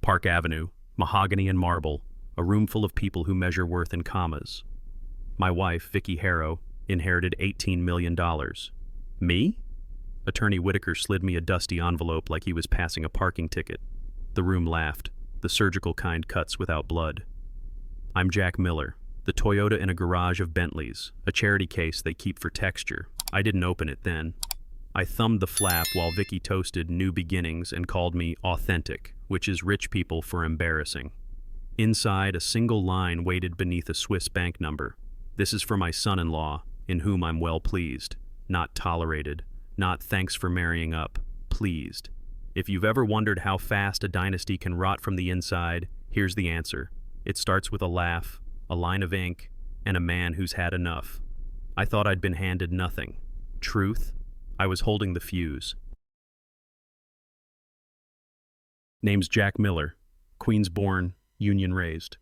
Park Avenue, mahogany and marble, a room full of people who measure worth in commas. My wife, Vicky Harrow, inherited $18 million. Me? Attorney Whitaker slid me a dusty envelope like he was passing a parking ticket. The room laughed, the surgical kind cuts without blood. I'm Jack Miller, the Toyota in a garage of Bentleys, a charity case they keep for texture. I didn't open it then. I thumbed the flap while Vicky toasted New Beginnings and called me authentic, which is rich people for embarrassing. Inside, a single line waited beneath a Swiss bank number. This is for my son-in-law, in whom I'm well pleased. Not tolerated. Not thanks for marrying up. Pleased. If you've ever wondered how fast a dynasty can rot from the inside, here's the answer. It starts with a laugh, a line of ink, and a man who's had enough. I thought I'd been handed nothing. Truth? I was holding the fuse. Name's Jack Miller. Queens born, Union raised.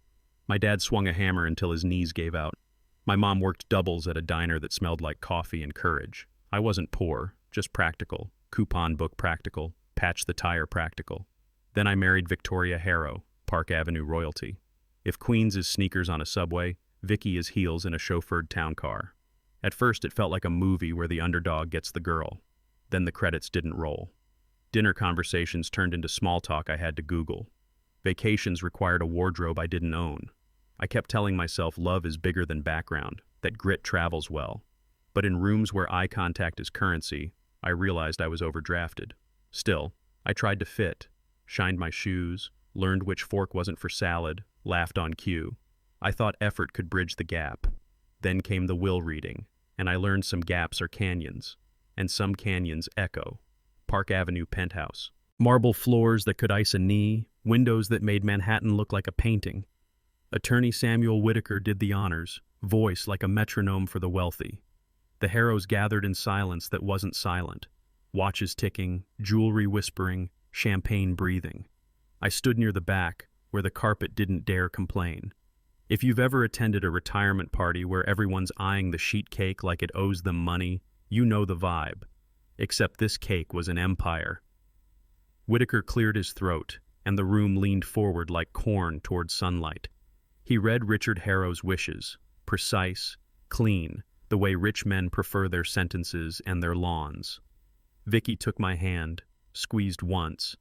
My dad swung a hammer until his knees gave out. My mom worked doubles at a diner that smelled like coffee and courage. I wasn't poor, just practical. Coupon book practical. Patch the tire practical. Then I married Victoria Harrow, Park Avenue royalty. If Queens is sneakers on a subway, Vicky is heels in a chauffeured town car. At first it felt like a movie where the underdog gets the girl. Then the credits didn't roll. Dinner conversations turned into small talk I had to Google. Vacations required a wardrobe I didn't own. I kept telling myself love is bigger than background, that grit travels well. But in rooms where eye contact is currency, I realized I was overdrafted. Still, I tried to fit, shined my shoes, learned which fork wasn't for salad, laughed on cue. I thought effort could bridge the gap. Then came the will reading, and I learned some gaps are canyons, and some canyons echo. Park Avenue penthouse. Marble floors that could ice a knee, windows that made Manhattan look like a painting. Attorney Samuel Whitaker did the honors, voice like a metronome for the wealthy. The Harrows gathered in silence that wasn't silent. Watches ticking, jewelry whispering, champagne breathing. I stood near the back, where the carpet didn't dare complain. If you've ever attended a retirement party where everyone's eyeing the sheet cake like it owes them money, you know the vibe. Except this cake was an empire. Whitaker cleared his throat, and the room leaned forward like corn toward sunlight. He read Richard Harrow's wishes, precise, clean, the way rich men prefer their sentences and their lawns. Vicky took my hand, squeezed once,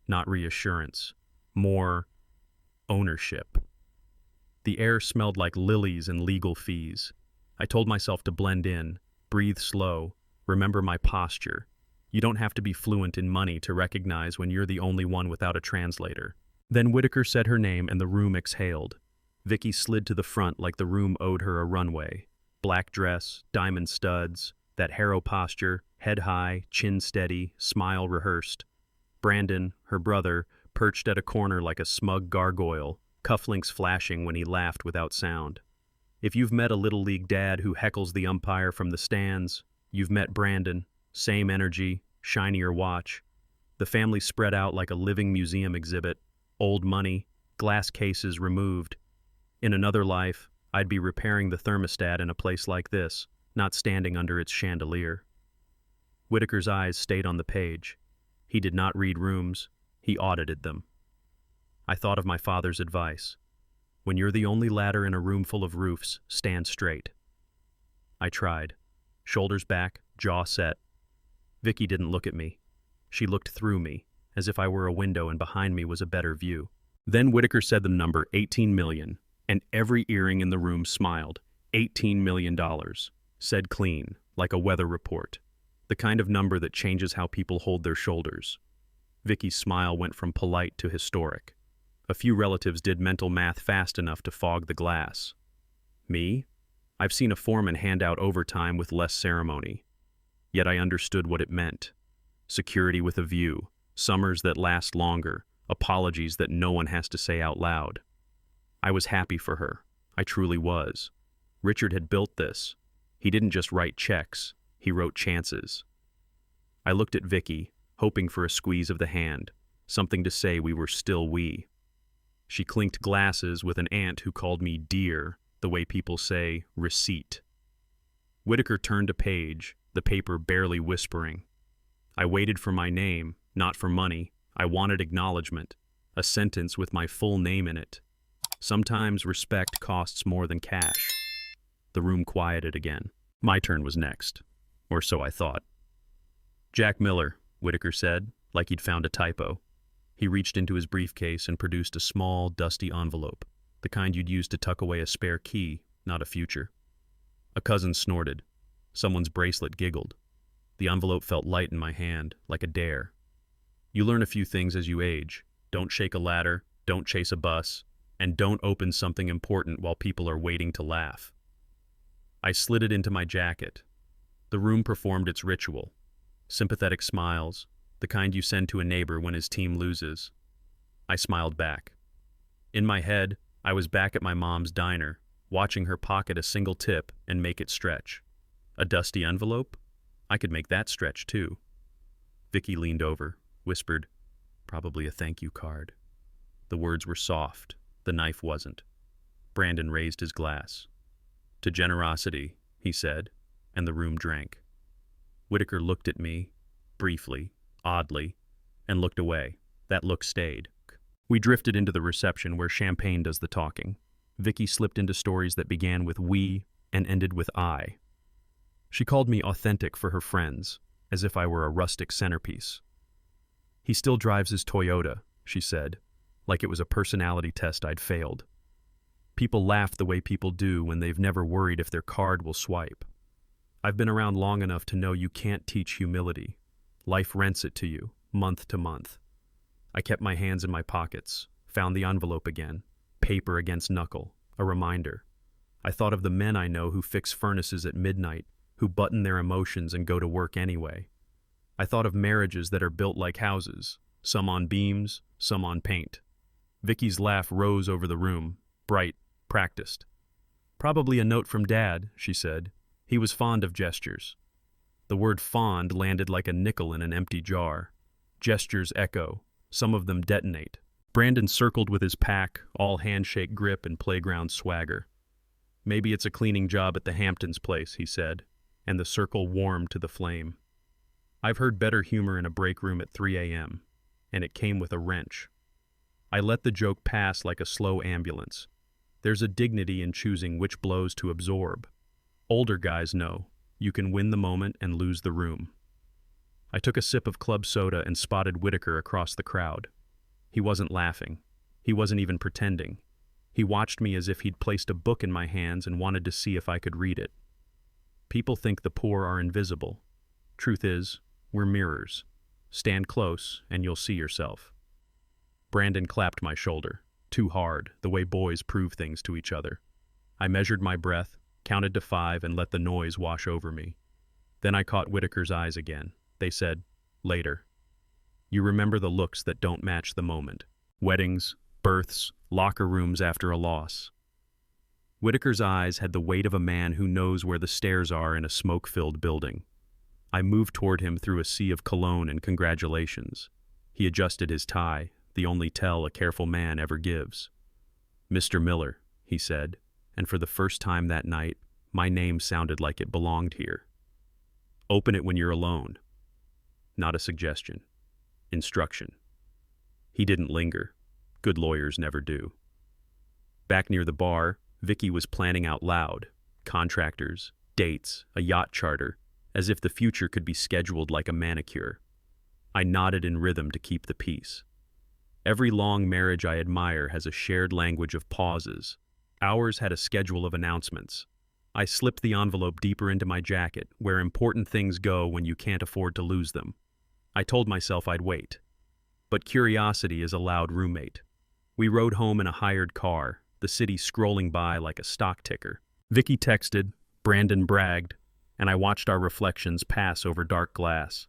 not reassurance, more ownership. The air smelled like lilies and legal fees. I told myself to blend in, breathe slow, remember my posture. You don't have to be fluent in money to recognize when you're the only one without a translator. Then Whitaker said her name and the room exhaled. Vicky slid to the front like the room owed her a runway. Black dress, diamond studs, that Harrow posture, head high, chin steady, smile rehearsed. Brandon, her brother, perched at a corner like a smug gargoyle, cufflinks flashing when he laughed without sound. If you've met a Little League dad who heckles the umpire from the stands, you've met Brandon. Same energy, shinier watch. The family spread out like a living museum exhibit. Old money, glass cases removed. In another life, I'd be repairing the thermostat in a place like this, not standing under its chandelier. Whitaker's eyes stayed on the page. He did not read rooms, he audited them. I thought of my father's advice. When you're the only ladder in a room full of roofs, stand straight. I tried. Shoulders back, jaw set. Vicky didn't look at me. She looked through me, as if I were a window and behind me was a better view. Then Whitaker said the number 18 million, and every earring in the room smiled. $18 million, said clean, like a weather report. The kind of number that changes how people hold their shoulders. Vicky's smile went from polite to historic. A few relatives did mental math fast enough to fog the glass. Me? I've seen a foreman hand out overtime with less ceremony. Yet I understood what it meant. Security with a view, summers that last longer, apologies that no one has to say out loud. I was happy for her. I truly was. Richard had built this. He didn't just write checks, he wrote chances. I looked at Vicky, hoping for a squeeze of the hand, something to say we were still we. She clinked glasses with an aunt who called me dear, the way people say receipt. Whitaker turned a page, the paper barely whispering. I waited for my name, not for money. I wanted acknowledgement. a sentence with my full name in it. Sometimes respect costs more than cash. The room quieted again. My turn was next. Or so I thought. Jack Miller, Whitaker said, like he'd found a typo. He reached into his briefcase and produced a small, dusty envelope, the kind you'd use to tuck away a spare key, not a future. A cousin snorted. Someone's bracelet giggled. The envelope felt light in my hand, like a dare. You learn a few things as you age. Don't shake a ladder, don't chase a bus, and don't open something important while people are waiting to laugh. I slid it into my jacket. The room performed its ritual. Sympathetic smiles, the kind you send to a neighbor when his team loses. I smiled back. In my head, I was back at my mom's diner, watching her pocket a single tip and make it stretch. A dusty envelope? I could make that stretch too. Vicky leaned over, whispered, "Probably a thank you card." The words were soft, the knife wasn't. Brandon raised his glass. "To generosity," he said, and the room drank. Whitaker looked at me, briefly, oddly, and looked away. That look stayed. We drifted into the reception where champagne does the talking. Vicky slipped into stories that began with "we" and ended with "I." She called me authentic for her friends, as if I were a rustic centerpiece. "He still drives his Toyota," she said, like it was a personality test I'd failed. People laugh the way people do when they've never worried if their card will swipe. I've been around long enough to know you can't teach humility. Life rents it to you, month to month. I kept my hands in my pockets, found the envelope again, paper against knuckle, a reminder. I thought of the men I know who fix furnaces at midnight, who button their emotions and go to work anyway. I thought of marriages that are built like houses, some on beams, some on paint. Vicky's laugh rose over the room, bright, practiced. "Probably a note from Dad," she said. "He was fond of gestures." The word fond landed like a nickel in an empty jar. Gestures echo. Some of them detonate. Brandon circled with his pack, all handshake grip and playground swagger. "Maybe it's a cleaning job at the Hamptons place," he said, and the circle warmed to the flame. I've heard better humor in a break room at 3 a.m., and it came with a wrench. I let the joke pass like a slow ambulance. There's a dignity in choosing which blows to absorb. Older guys know you can win the moment and lose the room. I took a sip of club soda and spotted Whitaker across the crowd. He wasn't laughing. He wasn't even pretending. He watched me as if he'd placed a book in my hands and wanted to see if I could read it. People think the poor are invisible. Truth is, we're mirrors. Stand close and you'll see yourself. Brandon clapped my shoulder, too hard, the way boys prove things to each other. I measured my breath, counted to 5, and let the noise wash over me. Then I caught Whitaker's eyes again. They said, "Later." You remember the looks that don't match the moment. Weddings, births, locker rooms after a loss. Whitaker's eyes had the weight of a man who knows where the stairs are in a smoke-filled building. I moved toward him through a sea of cologne and congratulations. He adjusted his tie, the only tell a careful man ever gives. "Mr. Miller," he said, and for the first time that night, my name sounded like it belonged here. "Open it when you're alone." Not a suggestion. Instruction. He didn't linger. Good lawyers never do. Back near the bar, Vicky was planning out loud. Contractors, dates, a yacht charter, as if the future could be scheduled like a manicure. I nodded in rhythm to keep the peace. Every long marriage I admire has a shared language of pauses. Ours had a schedule of announcements. I slipped the envelope deeper into my jacket, where important things go when you can't afford to lose them. I told myself I'd wait. But curiosity is a loud roommate. We rode home in a hired car, the city scrolling by like a stock ticker. Vicky texted, Brandon bragged, and I watched our reflections pass over dark glass.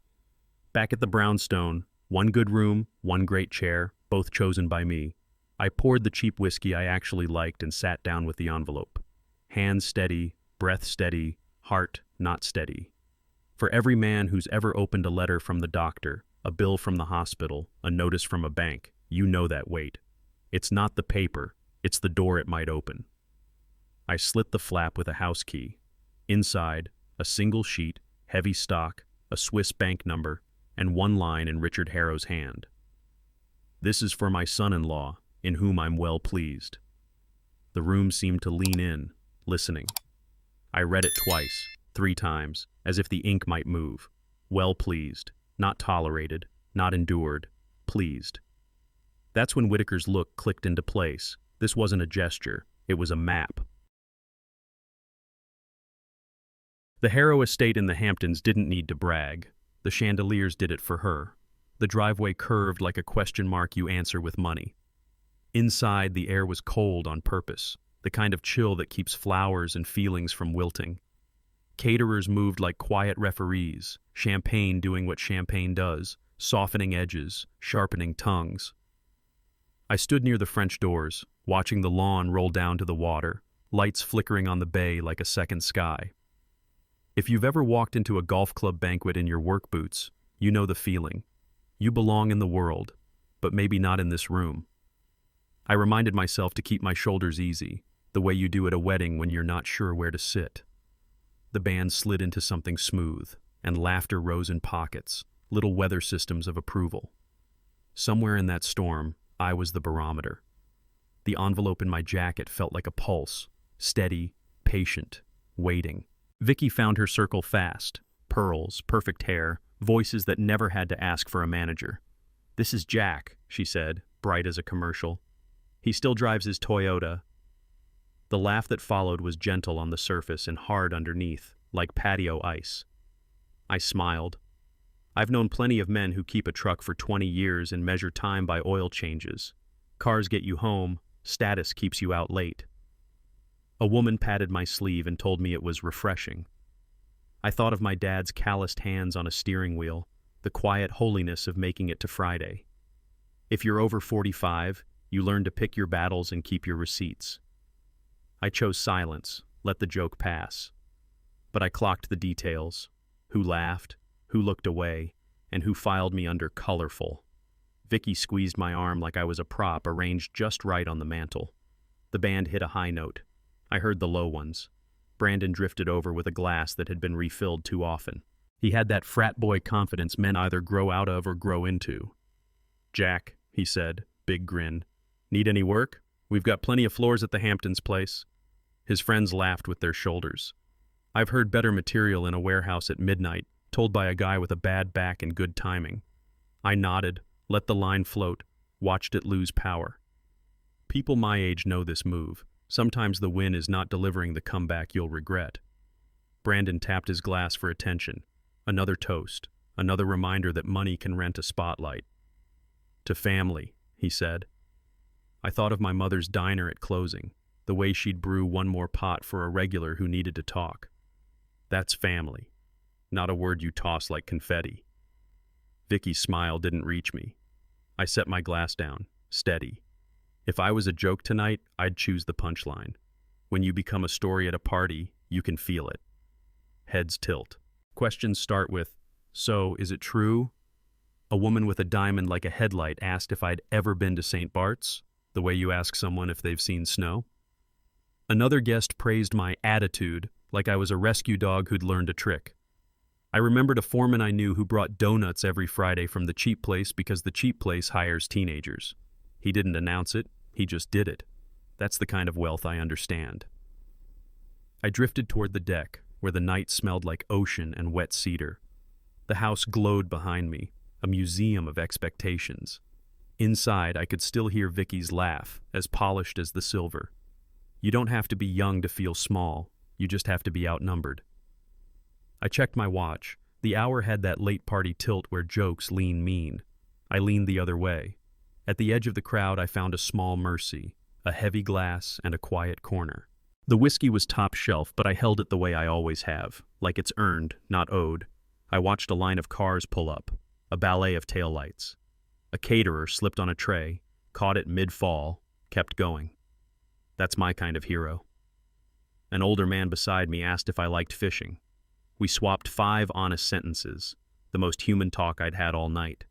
Back at the brownstone, one good room, one great chair, both chosen by me. I poured the cheap whiskey I actually liked and sat down with the envelope. Hands steady, breath steady, heart not steady. For every man who's ever opened a letter from the doctor, a bill from the hospital, a notice from a bank, you know that weight. It's not the paper, it's the door it might open. I slit the flap with a house key. Inside, a single sheet, heavy stock, a Swiss bank number, and one line in Richard Harrow's hand. This is for my son-in-law, in whom I'm well pleased. The room seemed to lean in, listening. I read it twice, 3 times, as if the ink might move. Well pleased, not tolerated, not endured, pleased. That's when Whitaker's look clicked into place. This wasn't a gesture, it was a map. The Harrow estate in the Hamptons didn't need to brag. The chandeliers did it for her. The driveway curved like a question mark you answer with money. Inside, the air was cold on purpose, the kind of chill that keeps flowers and feelings from wilting. Caterers moved like quiet referees, champagne doing what champagne does, softening edges, sharpening tongues. I stood near the French doors, watching the lawn roll down to the water, lights flickering on the bay like a second sky. If you've ever walked into a golf club banquet in your work boots, you know the feeling. You belong in the world, but maybe not in this room. I reminded myself to keep my shoulders easy, the way you do at a wedding when you're not sure where to sit. The band slid into something smooth, and laughter rose in pockets, little weather systems of approval. Somewhere in that storm, I was the barometer. The envelope in my jacket felt like a pulse, steady, patient, waiting. Vicky found her circle fast. Pearls, perfect hair, voices that never had to ask for a manager. "This is Jack," she said, bright as a commercial. "He still drives his Toyota." The laugh that followed was gentle on the surface and hard underneath, like patio ice. I smiled. I've known plenty of men who keep a truck for 20 years and measure time by oil changes. Cars get you home, status keeps you out late. A woman patted my sleeve and told me it was refreshing. I thought of my dad's calloused hands on a steering wheel, the quiet holiness of making it to Friday. If you're over 45, you learn to pick your battles and keep your receipts. I chose silence, let the joke pass. But I clocked the details: who laughed, who looked away, and who filed me under colorful. Vicky squeezed my arm like I was a prop arranged just right on the mantel. The band hit a high note. I heard the low ones. Brandon drifted over with a glass that had been refilled too often. He had that frat boy confidence men either grow out of or grow into. "Jack," he said, big grin. "Need any work? We've got plenty of floors at the Hamptons place." His friends laughed with their shoulders. I've heard better material in a warehouse at midnight, told by a guy with a bad back and good timing. I nodded, let the line float, watched it lose power. People my age know this move. Sometimes the win is not delivering the comeback you'll regret. Brandon tapped his glass for attention. Another toast, another reminder that money can rent a spotlight. "To family," he said. I thought of my mother's diner at closing, the way she'd brew one more pot for a regular who needed to talk. That's family, not a word you toss like confetti. Vicky's smile didn't reach me. I set my glass down, steady. If I was a joke tonight, I'd choose the punchline. When you become a story at a party, you can feel it. Heads tilt. Questions start with, "So, is it true?" A woman with a diamond like a headlight asked if I'd ever been to St. Bart's, the way you ask someone if they've seen snow. Another guest praised my attitude, like I was a rescue dog who'd learned a trick. I remembered a foreman I knew who brought donuts every Friday from the cheap place because the cheap place hires teenagers. He didn't announce it, he just did it. That's the kind of wealth I understand. I drifted toward the deck, where the night smelled like ocean and wet cedar. The house glowed behind me, a museum of expectations. Inside, I could still hear Vicky's laugh, as polished as the silver. You don't have to be young to feel small, you just have to be outnumbered. I checked my watch. The hour had that late party tilt where jokes lean mean. I leaned the other way. At the edge of the crowd, I found a small mercy, a heavy glass, and a quiet corner. The whiskey was top shelf, but I held it the way I always have, like it's earned, not owed. I watched a line of cars pull up, a ballet of taillights. A caterer slipped on a tray, caught it mid-fall, kept going. That's my kind of hero. An older man beside me asked if I liked fishing. We swapped 5 honest sentences, the most human talk I'd had all night.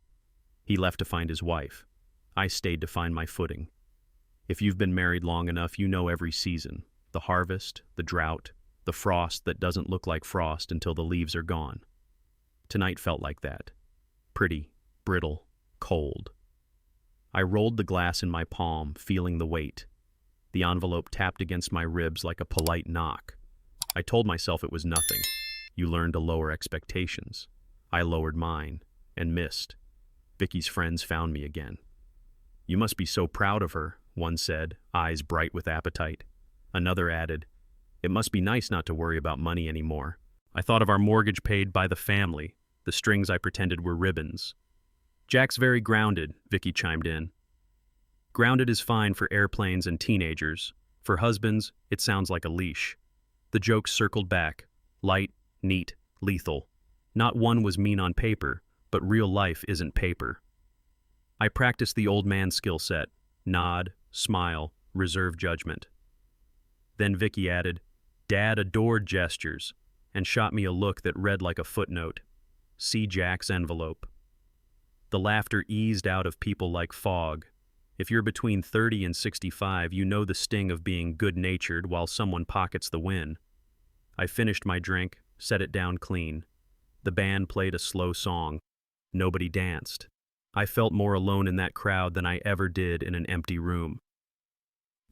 He left to find his wife. I stayed to find my footing. If you've been married long enough, you know every season. The harvest, the drought, the frost that doesn't look like frost until the leaves are gone. Tonight felt like that. Pretty, brittle, cold. I rolled the glass in my palm, feeling the weight. The envelope tapped against my ribs like a polite knock. I told myself it was nothing. You learn to lower expectations. I lowered mine, and missed. Vicky's friends found me again. "You must be so proud of her," one said, eyes bright with appetite. Another added, "It must be nice not to worry about money anymore." I thought of our mortgage paid by the family, the strings I pretended were ribbons. "Jack's very grounded," Vicky chimed in. "Grounded is fine for airplanes and teenagers. For husbands, it sounds like a leash." The jokes circled back, light, neat, lethal. Not one was mean on paper, but real life isn't paper. I practiced the old man skill set: nod, smile, reserve judgment. Then Vicky added, "Dad adored gestures," and shot me a look that read like a footnote. See Jack's envelope. The laughter eased out of people like fog. If you're between 30 and 65, you know the sting of being good-natured while someone pockets the win. I finished my drink, set it down clean. The band played a slow song. Nobody danced. I felt more alone in that crowd than I ever did in an empty room.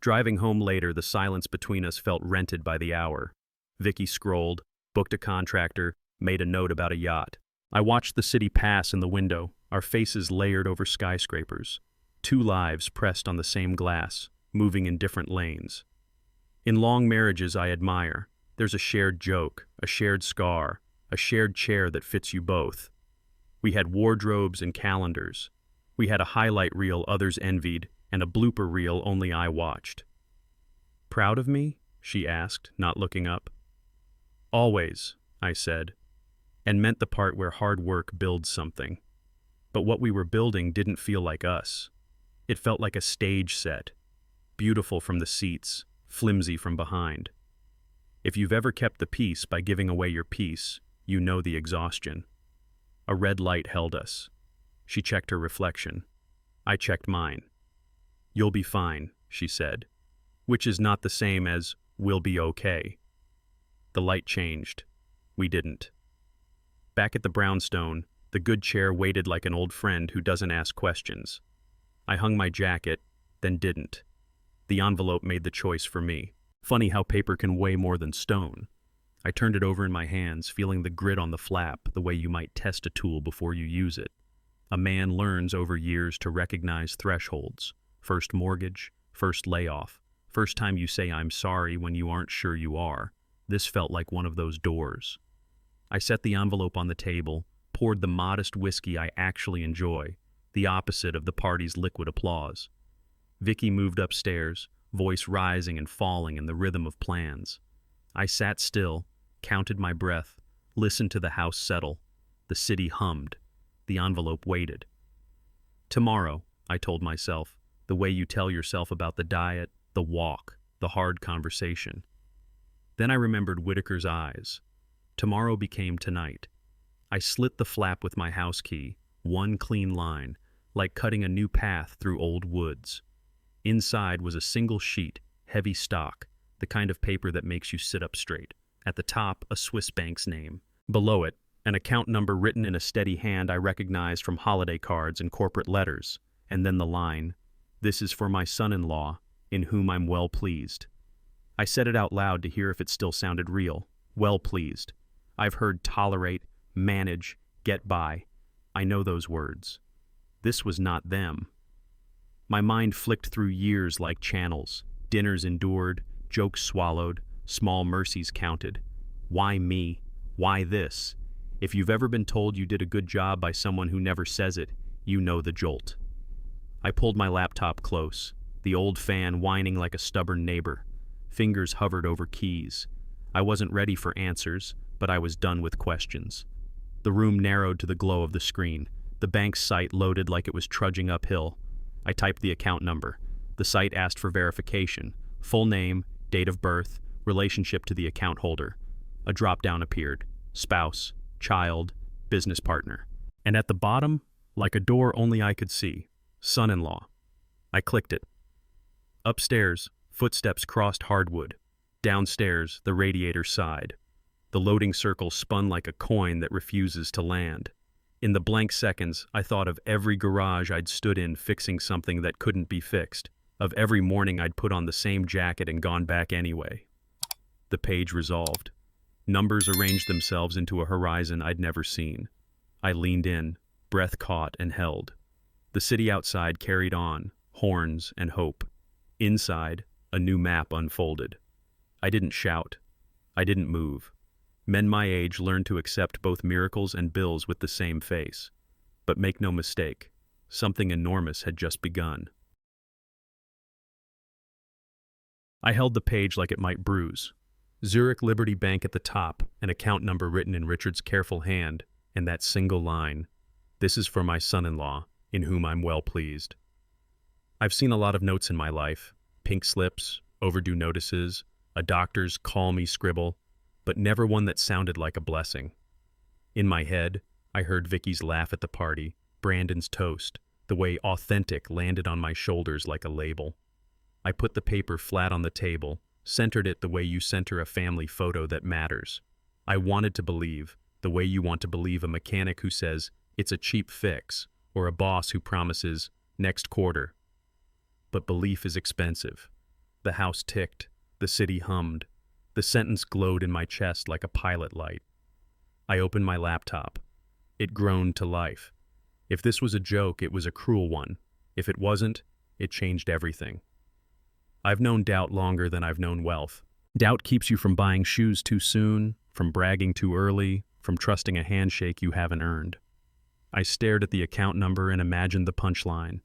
Driving home later, the silence between us felt rented by the hour. Vicky scrolled, booked a contractor, made a note about a yacht. I watched the city pass in the window, our faces layered over skyscrapers. Two lives pressed on the same glass, moving in different lanes. In long marriages I admire. There's a shared joke, a shared scar, a shared chair that fits you both. We had wardrobes and calendars. We had a highlight reel others envied, and a blooper reel only I watched. "Proud of me?" she asked, not looking up. "Always," I said, and meant the part where hard work builds something. But what we were building didn't feel like us. It felt like a stage set, beautiful from the seats, flimsy from behind. If you've ever kept the peace by giving away your peace, you know the exhaustion. A red light held us. She checked her reflection. I checked mine. "You'll be fine," she said, which is not the same as "we'll be okay." The light changed. We didn't. Back at the brownstone, the good chair waited like an old friend who doesn't ask questions. I hung my jacket, then didn't. The envelope made the choice for me. Funny how paper can weigh more than stone. I turned it over in my hands, feeling the grit on the flap, the way you might test a tool before you use it. A man learns over years to recognize thresholds. First mortgage, first layoff, first time you say "I'm sorry" when you aren't sure you are. This felt like one of those doors. I set the envelope on the table, poured the modest whiskey I actually enjoy, the opposite of the party's liquid applause. Vicky moved upstairs, voice rising and falling in the rhythm of plans. I sat still, counted my breath, listened to the house settle. The city hummed. The envelope waited. "Tomorrow," I told myself, the way you tell yourself about the diet, the walk, the hard conversation. Then I remembered Whitaker's eyes. Tomorrow became tonight. I slit the flap with my house key, one clean line, like cutting a new path through old woods. Inside was a single sheet, heavy stock, the kind of paper that makes you sit up straight. At the top, a Swiss bank's name. Below it, an account number written in a steady hand I recognized from holiday cards and corporate letters. And then the line, "This is for my son-in-law, in whom I'm well pleased." I said it out loud to hear if it still sounded real. Well pleased. I've heard tolerate, manage, get by. I know those words. This was not them. My mind flicked through years like channels. Dinners endured, jokes swallowed, small mercies counted. Why me? Why this? If you've ever been told you did a good job by someone who never says it, you know the jolt. I pulled my laptop close, the old fan whining like a stubborn neighbor. Fingers hovered over keys. I wasn't ready for answers, but I was done with questions. The room narrowed to the glow of the screen. The bank's site loaded like it was trudging uphill. I typed the account number. The site asked for verification, full name, date of birth, relationship to the account holder. A drop-down appeared: spouse, child, business partner. And at the bottom, like a door only I could see, son-in-law. I clicked it. Upstairs, footsteps crossed hardwood. Downstairs, the radiator sighed. The loading circle spun like a coin that refuses to land. In the blank seconds, I thought of every garage I'd stood in fixing something that couldn't be fixed, of every morning I'd put on the same jacket and gone back anyway. The page resolved. Numbers arranged themselves into a horizon I'd never seen. I leaned in, breath caught and held. The city outside carried on, horns and hope. Inside, a new map unfolded. I didn't shout. I didn't move. Men my age learned to accept both miracles and bills with the same face. But make no mistake, something enormous had just begun. I held the page like it might bruise. Zurich Liberty Bank at the top, an account number written in Richard's careful hand, and that single line, "This is for my son-in-law, in whom I'm well pleased." I've seen a lot of notes in my life, pink slips, overdue notices, a doctor's call me scribble, but never one that sounded like a blessing. In my head, I heard Vicky's laugh at the party, Brandon's toast, the way authentic landed on my shoulders like a label. I put the paper flat on the table, centered it the way you center a family photo that matters. I wanted to believe, the way you want to believe a mechanic who says, "It's a cheap fix," or a boss who promises, "Next quarter." But belief is expensive. The house ticked, the city hummed. The sentence glowed in my chest like a pilot light. I opened my laptop. It groaned to life. If this was a joke, it was a cruel one. If it wasn't, it changed everything. I've known doubt longer than I've known wealth. Doubt keeps you from buying shoes too soon, from bragging too early, from trusting a handshake you haven't earned. I stared at the account number and imagined the punchline.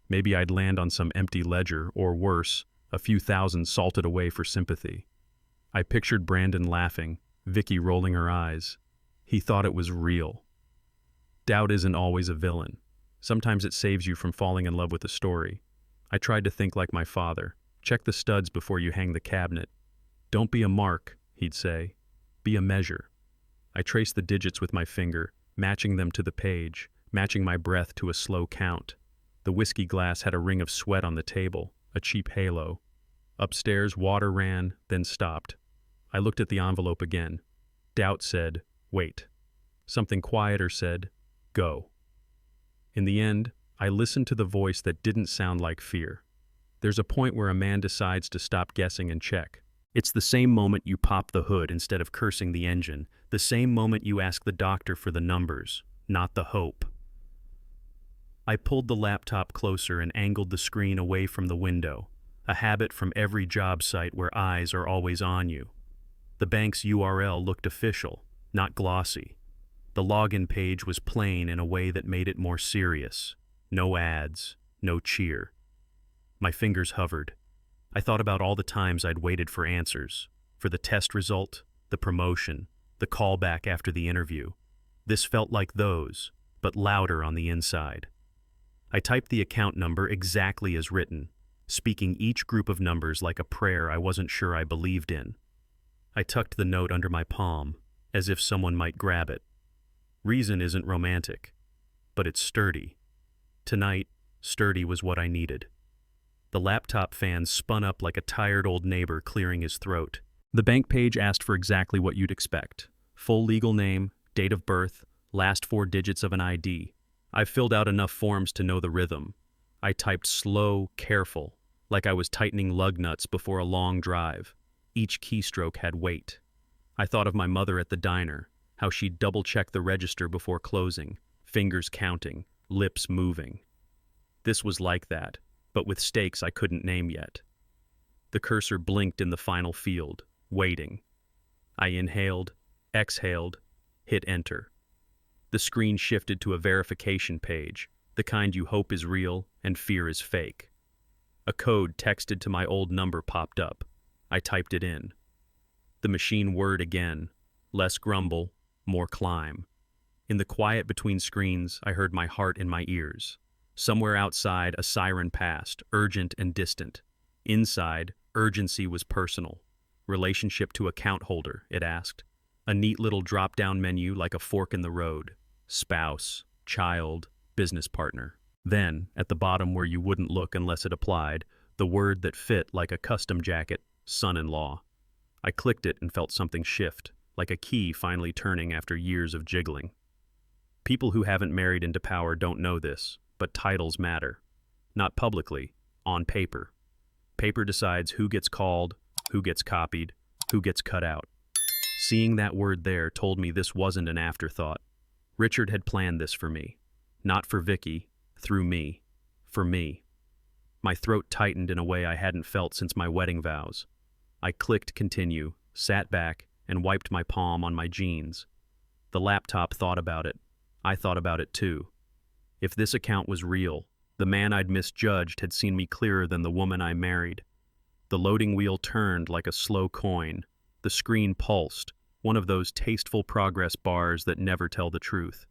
Maybe I'd land on some empty ledger, or worse, a few thousand salted away for sympathy. I pictured Brandon laughing, Vicky rolling her eyes. He thought it was real. Doubt isn't always a villain. Sometimes it saves you from falling in love with a story. I tried to think like my father. Check the studs before you hang the cabinet. Don't be a mark, he'd say. Be a measure. I traced the digits with my finger, matching them to the page, matching my breath to a slow count. The whiskey glass had a ring of sweat on the table, a cheap halo. Upstairs, water ran, then stopped. I looked at the envelope again. Doubt said, "Wait." Something quieter said, "Go." In the end, I listened to the voice that didn't sound like fear. There's a point where a man decides to stop guessing and check. It's the same moment you pop the hood instead of cursing the engine, the same moment you ask the doctor for the numbers, not the hope. I pulled the laptop closer and angled the screen away from the window, a habit from every job site where eyes are always on you. The bank's URL looked official, not glossy. The login page was plain in a way that made it more serious. No ads, no cheer. My fingers hovered. I thought about all the times I'd waited for answers, for the test result, the promotion, the callback after the interview. This felt like those, but louder on the inside. I typed the account number exactly as written, speaking each group of numbers like a prayer I wasn't sure I believed in. I tucked the note under my palm, as if someone might grab it. Reason isn't romantic, but it's sturdy. Tonight, sturdy was what I needed. The laptop fan spun up like a tired old neighbor clearing his throat. The bank page asked for exactly what you'd expect. Full legal name, date of birth, last 4 digits of an ID. I filled out enough forms to know the rhythm. I typed slow, careful, like I was tightening lug nuts before a long drive. Each keystroke had weight. I thought of my mother at the diner, how she'd double-check the register before closing, fingers counting, lips moving. This was like that, but with stakes I couldn't name yet. The cursor blinked in the final field, waiting. I inhaled, exhaled, hit enter. The screen shifted to a verification page, the kind you hope is real and fear is fake. A code texted to my old number popped up. I typed it in. The machine whirred again, less grumble, more climb. In the quiet between screens, I heard my heart in my ears. Somewhere outside, a siren passed, urgent and distant. Inside, urgency was personal. Relationship to account holder, it asked. A neat little drop-down menu like a fork in the road. Spouse, child, business partner. Then, at the bottom where you wouldn't look unless it applied, the word that fit like a custom jacket, son-in-law. I clicked it and felt something shift, like a key finally turning after years of jiggling. People who haven't married into power don't know this, but titles matter. Not publicly, on paper. Paper decides who gets called, who gets copied, who gets cut out. Seeing that word there told me this wasn't an afterthought. Richard had planned this for me. Not for Vicky, through me. For me. My throat tightened in a way I hadn't felt since my wedding vows. I clicked continue, sat back, and wiped my palm on my jeans. The laptop thought about it. I thought about it too. If this account was real, the man I'd misjudged had seen me clearer than the woman I married. The loading wheel turned like a slow coin. The screen pulsed, one of those tasteful progress bars that never tell the truth.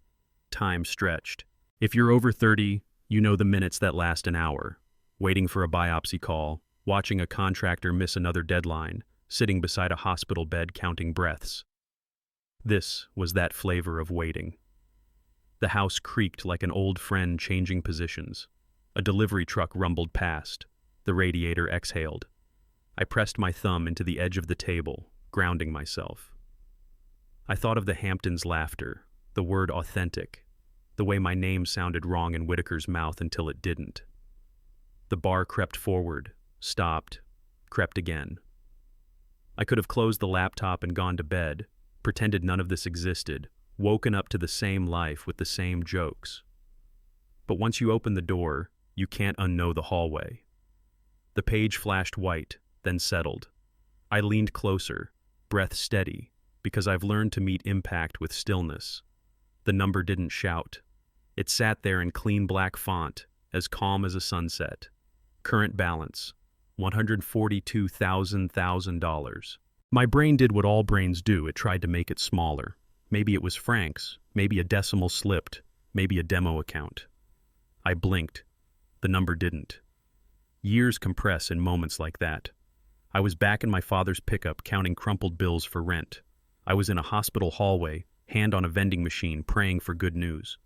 Time stretched. If you're over 30, you know the minutes that last an hour. Waiting for a biopsy call, watching a contractor miss another deadline, sitting beside a hospital bed counting breaths. This was that flavor of waiting. The house creaked like an old friend changing positions. A delivery truck rumbled past. The radiator exhaled. I pressed my thumb into the edge of the table, grounding myself. I thought of the Hamptons' laughter, the word authentic, the way my name sounded wrong in Whitaker's mouth until it didn't. The bar crept forward, stopped, crept again. I could have closed the laptop and gone to bed, pretended none of this existed, woken up to the same life with the same jokes. But once you open the door, you can't unknow the hallway. The page flashed white, then settled. I leaned closer, breath steady, because I've learned to meet impact with stillness. The number didn't shout. It sat there in clean black font, as calm as a sunset. Current balance, $142,000. My brain did what all brains do. It tried to make it smaller. Maybe it was Frank's, maybe a decimal slipped, maybe a demo account. I blinked. The number didn't. Years compress in moments like that. I was back in my father's pickup counting crumpled bills for rent. I was in a hospital hallway, hand on a vending machine, praying for good news.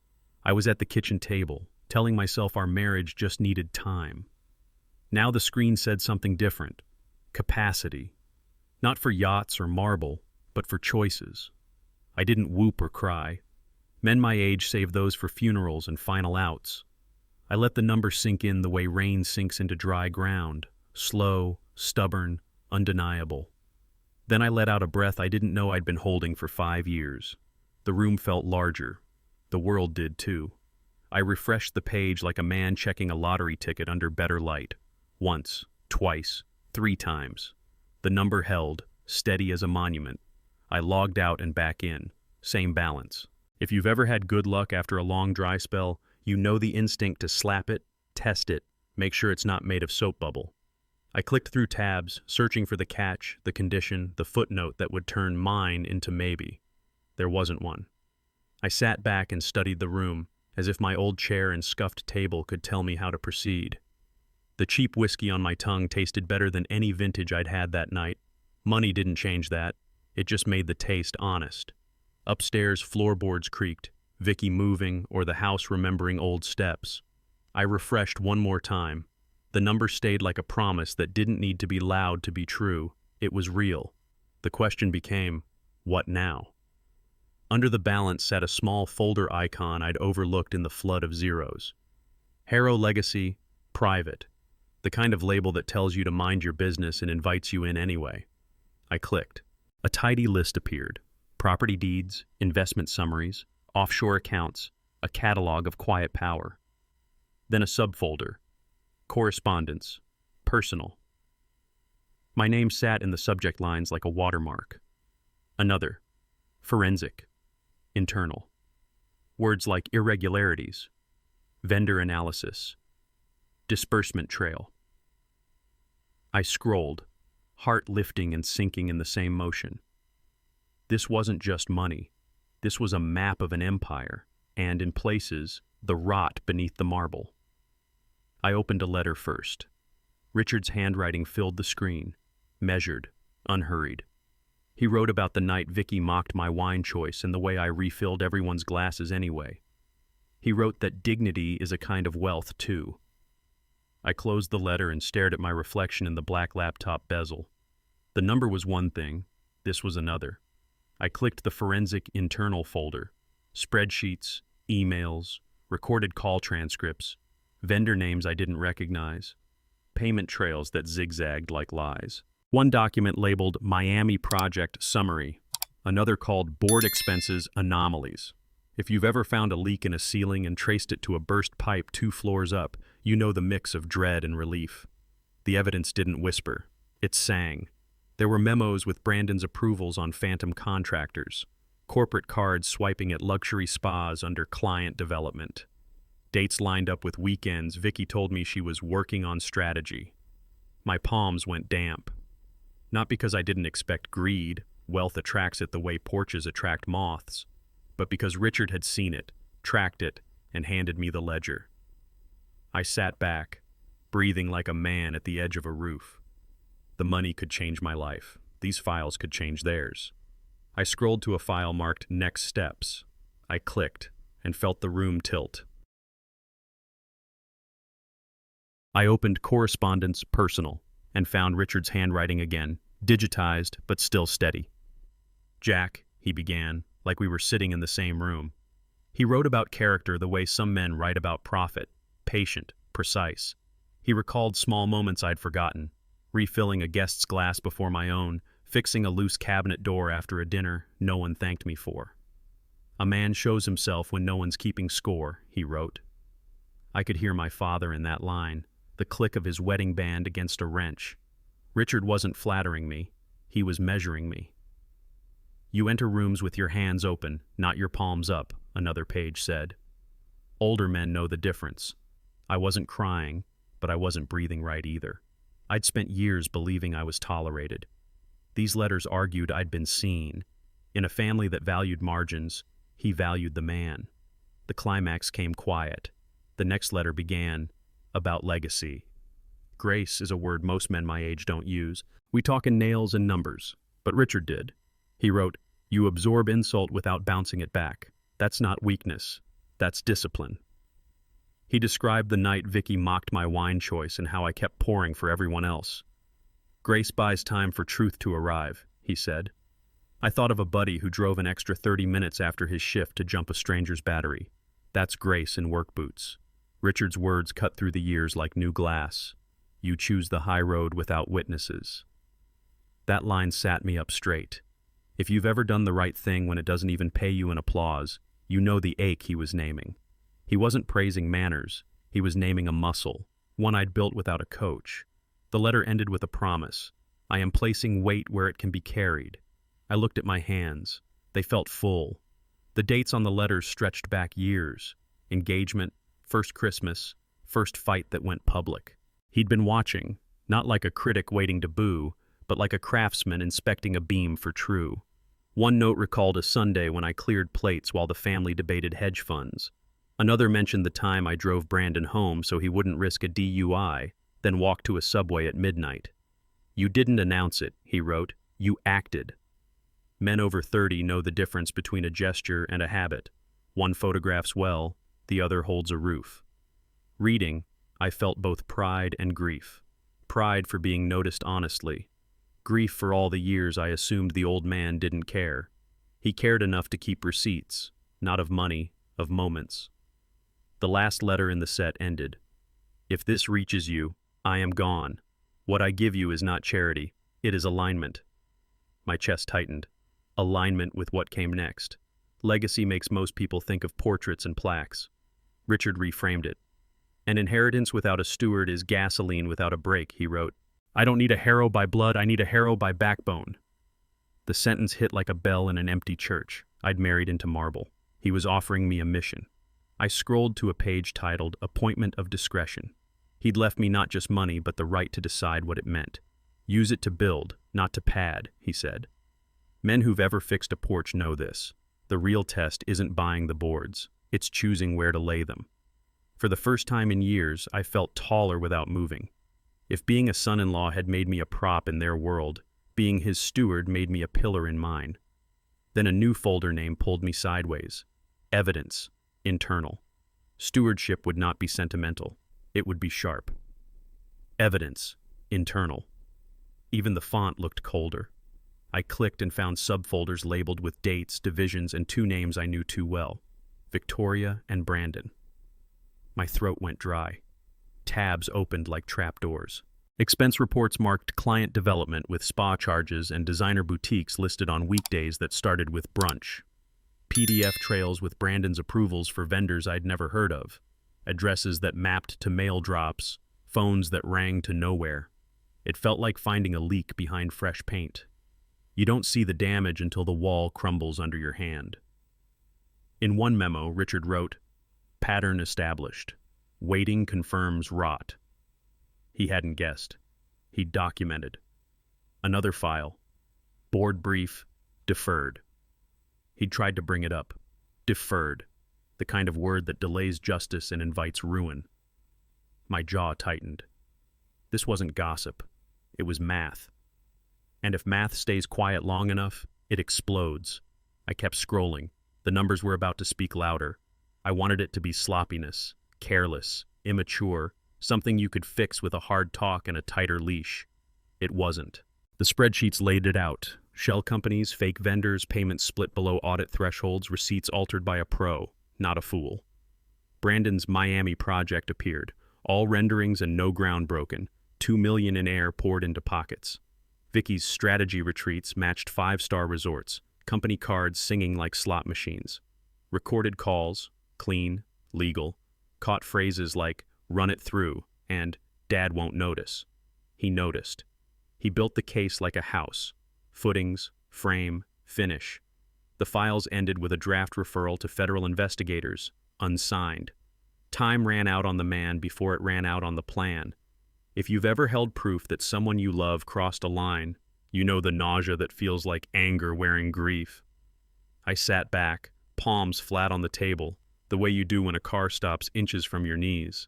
I was at the kitchen table, telling myself our marriage just needed time. Now the screen said something different. Capacity. Not for yachts or marble, but for choices. I didn't whoop or cry. Men my age save those for funerals and final outs. I let the number sink in the way rain sinks into dry ground, slow, stubborn, undeniable. Then I let out a breath I didn't know I'd been holding for 5 years. The room felt larger. The world did too. I refreshed the page like a man checking a lottery ticket under better light. Once, twice, 3 times. The number held, steady as a monument. I logged out and back in. Same balance. If you've ever had good luck after a long dry spell, you know the instinct to slap it, test it, make sure it's not made of soap bubble. I clicked through tabs, searching for the catch, the condition, the footnote that would turn mine into maybe. There wasn't one. I sat back and studied the room, as if my old chair and scuffed table could tell me how to proceed. The cheap whiskey on my tongue tasted better than any vintage I'd had that night. Money didn't change that. It just made the taste honest. Upstairs, floorboards creaked, Vicky moving or the house remembering old steps. I refreshed one more time. The number stayed like a promise that didn't need to be loud to be true. It was real. The question became, what now? Under the balance sat a small folder icon I'd overlooked in the flood of zeros. Harrow Legacy, private. The kind of label that tells you to mind your business and invites you in anyway. I clicked. A tidy list appeared. Property deeds, investment summaries, offshore accounts, a catalog of quiet power. Then a subfolder. Correspondence. Personal. My name sat in the subject lines like a watermark. Another. Forensic. Internal. Words like irregularities. Vendor analysis. Disbursement trail. I scrolled, heart lifting and sinking in the same motion. This wasn't just money. This was a map of an empire, and in places, the rot beneath the marble. I opened a letter first. Richard's handwriting filled the screen, measured, unhurried. He wrote about the night Vicky mocked my wine choice and the way I refilled everyone's glasses anyway. He wrote that dignity is a kind of wealth, too. I closed the letter and stared at my reflection in the black laptop bezel. The number was one thing, this was another. I clicked the forensic internal folder. Spreadsheets, emails, recorded call transcripts, vendor names I didn't recognize, payment trails that zigzagged like lies. One document labeled Miami Project Summary, another called Board Expenses Anomalies. If you've ever found a leak in a ceiling and traced it to a burst pipe 2 floors up, you know the mix of dread and relief. The evidence didn't whisper. It sang. There were memos with Brandon's approvals on phantom contractors, corporate cards swiping at luxury spas under client development. Dates lined up with weekends. Vicky told me she was working on strategy. My palms went damp. Not because I didn't expect greed, wealth attracts it the way porches attract moths, but because Richard had seen it, tracked it, and handed me the ledger. I sat back, breathing like a man at the edge of a roof. The money could change my life. These files could change theirs. I scrolled to a file marked Next Steps. I clicked and felt the room tilt. I opened Correspondence Personal and found Richard's handwriting again, digitized but still steady. "Jack," he began, like we were sitting in the same room. He wrote about character the way some men write about profit, patient, precise. He recalled small moments I'd forgotten, refilling a guest's glass before my own, fixing a loose cabinet door after a dinner no one thanked me for. "A man shows himself when no one's keeping score," he wrote. I could hear my father in that line, the click of his wedding band against a wrench. Richard wasn't flattering me. He was measuring me. "You enter rooms with your hands open, not your palms up," another page said. Older men know the difference. I wasn't crying, but I wasn't breathing right either. I'd spent years believing I was tolerated. These letters argued I'd been seen. In a family that valued margins, he valued the man. The climax came quiet. The next letter began, about legacy. Grace is a word most men my age don't use. We talk in nails and numbers, but Richard did. He wrote, "You absorb insult without bouncing it back. That's not weakness. That's discipline." He described the night Vicky mocked my wine choice and how I kept pouring for everyone else. "Grace buys time for truth to arrive," he said. I thought of a buddy who drove an extra 30 minutes after his shift to jump a stranger's battery. That's Grace in work boots. Richard's words cut through the years like new glass. You choose the high road without witnesses. That line sat me up straight. If you've ever done the right thing when it doesn't even pay you an applause, you know the ache he was naming. He wasn't praising manners. He was naming a muscle, one I'd built without a coach. The letter ended with a promise. I am placing weight where it can be carried. I looked at my hands. They felt full. The dates on the letters stretched back years. Engagement, first Christmas, first fight that went public. He'd been watching, not like a critic waiting to boo, but like a craftsman inspecting a beam for true. One note recalled a Sunday when I cleared plates while the family debated hedge funds. Another mentioned the time I drove Brandon home so he wouldn't risk a DUI, then walked to a Subway at midnight. "You didn't announce it," he wrote. "You acted." Men over 30 know the difference between a gesture and a habit. One photographs well, the other holds a roof. Reading, I felt both pride and grief. Pride for being noticed honestly. Grief for all the years I assumed the old man didn't care. He cared enough to keep receipts, not of money, of moments. The last letter in the set ended. "If this reaches you, I am gone. What I give you is not charity, it is alignment." My chest tightened. Alignment with what came next. Legacy makes most people think of portraits and plaques. Richard reframed it. "An inheritance without a steward is gasoline without a brake," he wrote. "I don't need a harrow by blood, I need a harrow by backbone." The sentence hit like a bell in an empty church. I'd married into marble. He was offering me a mission. I scrolled to a page titled Appointment of Discretion. He'd left me not just money, but the right to decide what it meant. "Use it to build, not to pad," he said. Men who've ever fixed a porch know this. The real test isn't buying the boards, it's choosing where to lay them. For the first time in years, I felt taller without moving. If being a son-in-law had made me a prop in their world, being his steward made me a pillar in mine. Then a new folder name pulled me sideways. Evidence, internal. Stewardship would not be sentimental, it would be sharp. Evidence, internal. Even the font looked colder. I clicked and found subfolders labeled with dates, divisions, and 2 names I knew too well. Victoria and Brandon. My throat went dry. Tabs opened like trapdoors. Expense reports marked client development with spa charges and designer boutiques listed on weekdays that started with brunch. PDF trails with Brandon's approvals for vendors I'd never heard of. Addresses that mapped to mail drops. Phones that rang to nowhere. It felt like finding a leak behind fresh paint. You don't see the damage until the wall crumbles under your hand. In one memo, Richard wrote, "Pattern established. Waiting confirms rot." He hadn't guessed. He'd documented. Another file. Board brief, deferred. He'd tried to bring it up. Deferred. The kind of word that delays justice and invites ruin. My jaw tightened. This wasn't gossip. It was math. And if math stays quiet long enough, it explodes. I kept scrolling. The numbers were about to speak louder. I wanted it to be sloppiness, careless, immature, something you could fix with a hard talk and a tighter leash. It wasn't. The spreadsheets laid it out. Shell companies, fake vendors, payments split below audit thresholds, receipts altered by a pro, not a fool. Brandon's Miami project appeared. All renderings and no ground broken. $2 million in air poured into pockets. Vicky's strategy retreats matched 5-star resorts. Company cards singing like slot machines. Recorded calls, clean, legal. Caught phrases like, "run it through," and "dad won't notice." He noticed. He built the case like a house. Footings, frame, finish. The files ended with a draft referral to federal investigators, unsigned. Time ran out on the man before it ran out on the plan. If you've ever held proof that someone you love crossed a line, you know the nausea that feels like anger wearing grief. I sat back, palms flat on the table, the way you do when a car stops inches from your knees.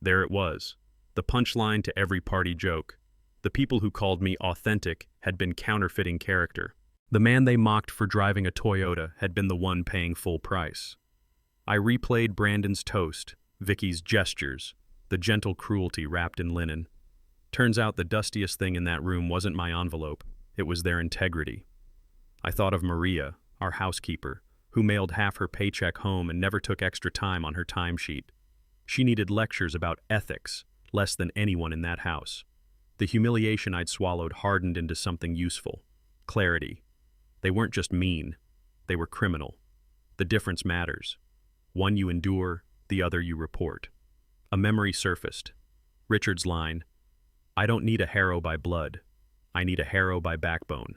There it was, the punchline to every party joke. The people who called me authentic had been counterfeiting character. The man they mocked for driving a Toyota had been the one paying full price. I replayed Brandon's toast, Vicky's gestures, the gentle cruelty wrapped in linen. Turns out the dustiest thing in that room wasn't my envelope, it was their integrity. I thought of Maria, our housekeeper, who mailed half her paycheck home and never took extra time on her timesheet. She needed lectures about ethics, less than anyone in that house. The humiliation I'd swallowed hardened into something useful. Clarity. They weren't just mean, they were criminal. The difference matters. One you endure, the other you report. A memory surfaced. Richard's line, "I don't need a harrow by blood. I need a harrow by backbone."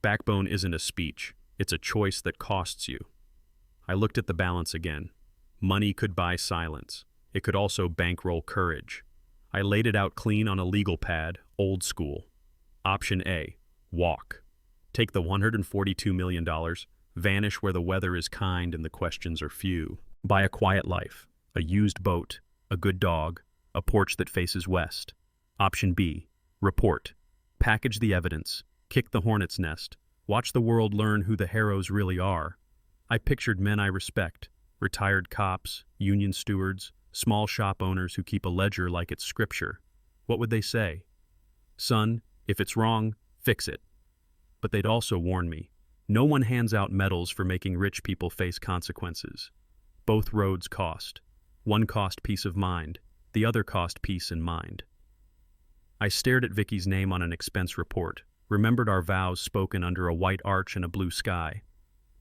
Backbone isn't a speech. It's a choice that costs you. I looked at the balance again. Money could buy silence. It could also bankroll courage. I laid it out clean on a legal pad, old school. Option A, walk. Take the $142 million, vanish where the weather is kind and the questions are few. Buy a quiet life, a used boat, a good dog, a porch that faces west. Option B, report. Package the evidence, kick the hornet's nest, watch the world learn who the heroes really are. I pictured men I respect, retired cops, union stewards, small shop owners who keep a ledger like it's scripture. What would they say? "Son, if it's wrong, fix it." But they'd also warn me, no one hands out medals for making rich people face consequences. Both roads cost. One cost peace of mind, the other cost peace in mind. I stared at Vicky's name on an expense report, remembered our vows spoken under a white arch and a blue sky.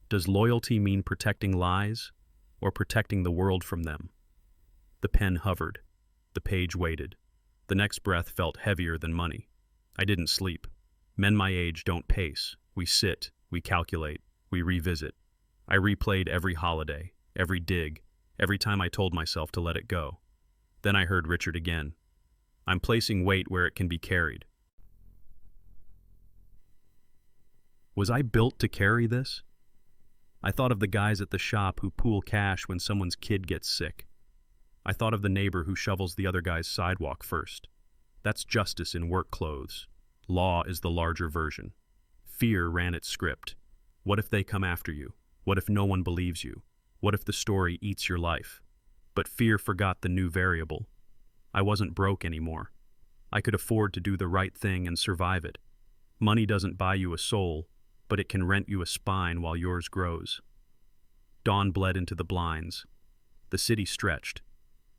Does loyalty mean protecting lies, or protecting the world from them? The pen hovered. The page waited. The next breath felt heavier than money. I didn't sleep. Men my age don't pace. We sit, we calculate, we revisit. I replayed every holiday, every dig, every time I told myself to let it go. Then I heard Richard again. "I'm placing weight where it can be carried." Was I built to carry this? I thought of the guys at the shop who pool cash when someone's kid gets sick. I thought of the neighbor who shovels the other guy's sidewalk first. That's justice in work clothes. Law is the larger version. Fear ran its script. What if they come after you? What if no one believes you? What if the story eats your life? But fear forgot the new variable. I wasn't broke anymore. I could afford to do the right thing and survive it. Money doesn't buy you a soul, but it can rent you a spine while yours grows. Dawn bled into the blinds. The city stretched.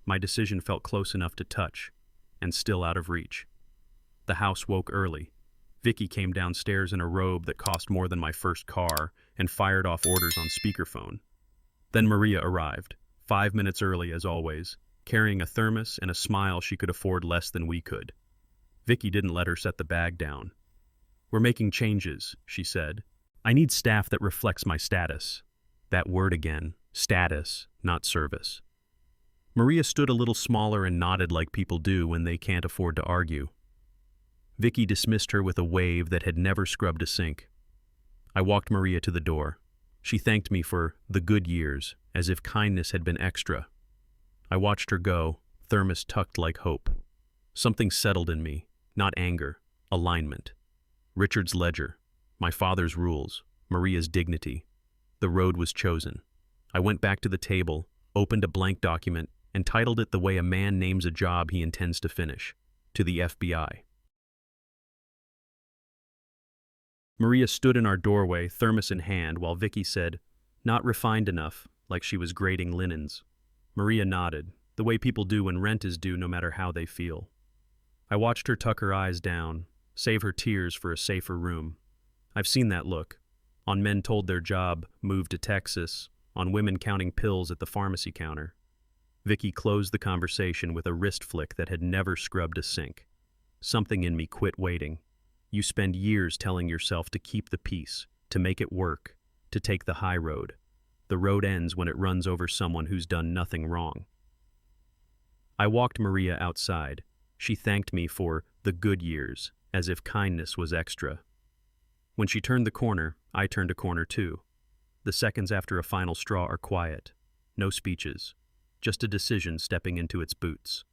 My decision felt close enough to touch, and still out of reach. The house woke early. Vicky came downstairs in a robe that cost more than my first car and fired off orders on speakerphone. Then Maria arrived, 5 minutes early as always, carrying a thermos and a smile she could afford less than we could. Vicky didn't let her set the bag down. "We're making changes," she said. "I need staff that reflects my status." That word again, status, not service. Maria stood a little smaller and nodded like people do when they can't afford to argue. Vicky dismissed her with a wave that had never scrubbed a sink. I walked Maria to the door. She thanked me for the good years, as if kindness had been extra. I watched her go, thermos tucked like hope. Something settled in me, not anger, alignment. Richard's ledger, my father's rules, Maria's dignity. The road was chosen. I went back to the table, opened a blank document, and titled it the way a man names a job he intends to finish, to the FBI. Maria stood in our doorway, thermos in hand, while Vicky said, "Not refined enough," like she was grading linens. Maria nodded, the way people do when rent is due no matter how they feel. I watched her tuck her eyes down, save her tears for a safer room. I've seen that look. On men told their job, moved to Texas, on women counting pills at the pharmacy counter. Vicky closed the conversation with a wrist flick that had never scrubbed a sink. Something in me quit waiting. You spend years telling yourself to keep the peace, to make it work, to take the high road. The road ends when it runs over someone who's done nothing wrong. I walked Maria outside. She thanked me for the good years, as if kindness was extra. When she turned the corner, I turned a corner too. The seconds after a final straw are quiet. No speeches. Just a decision stepping into its boots.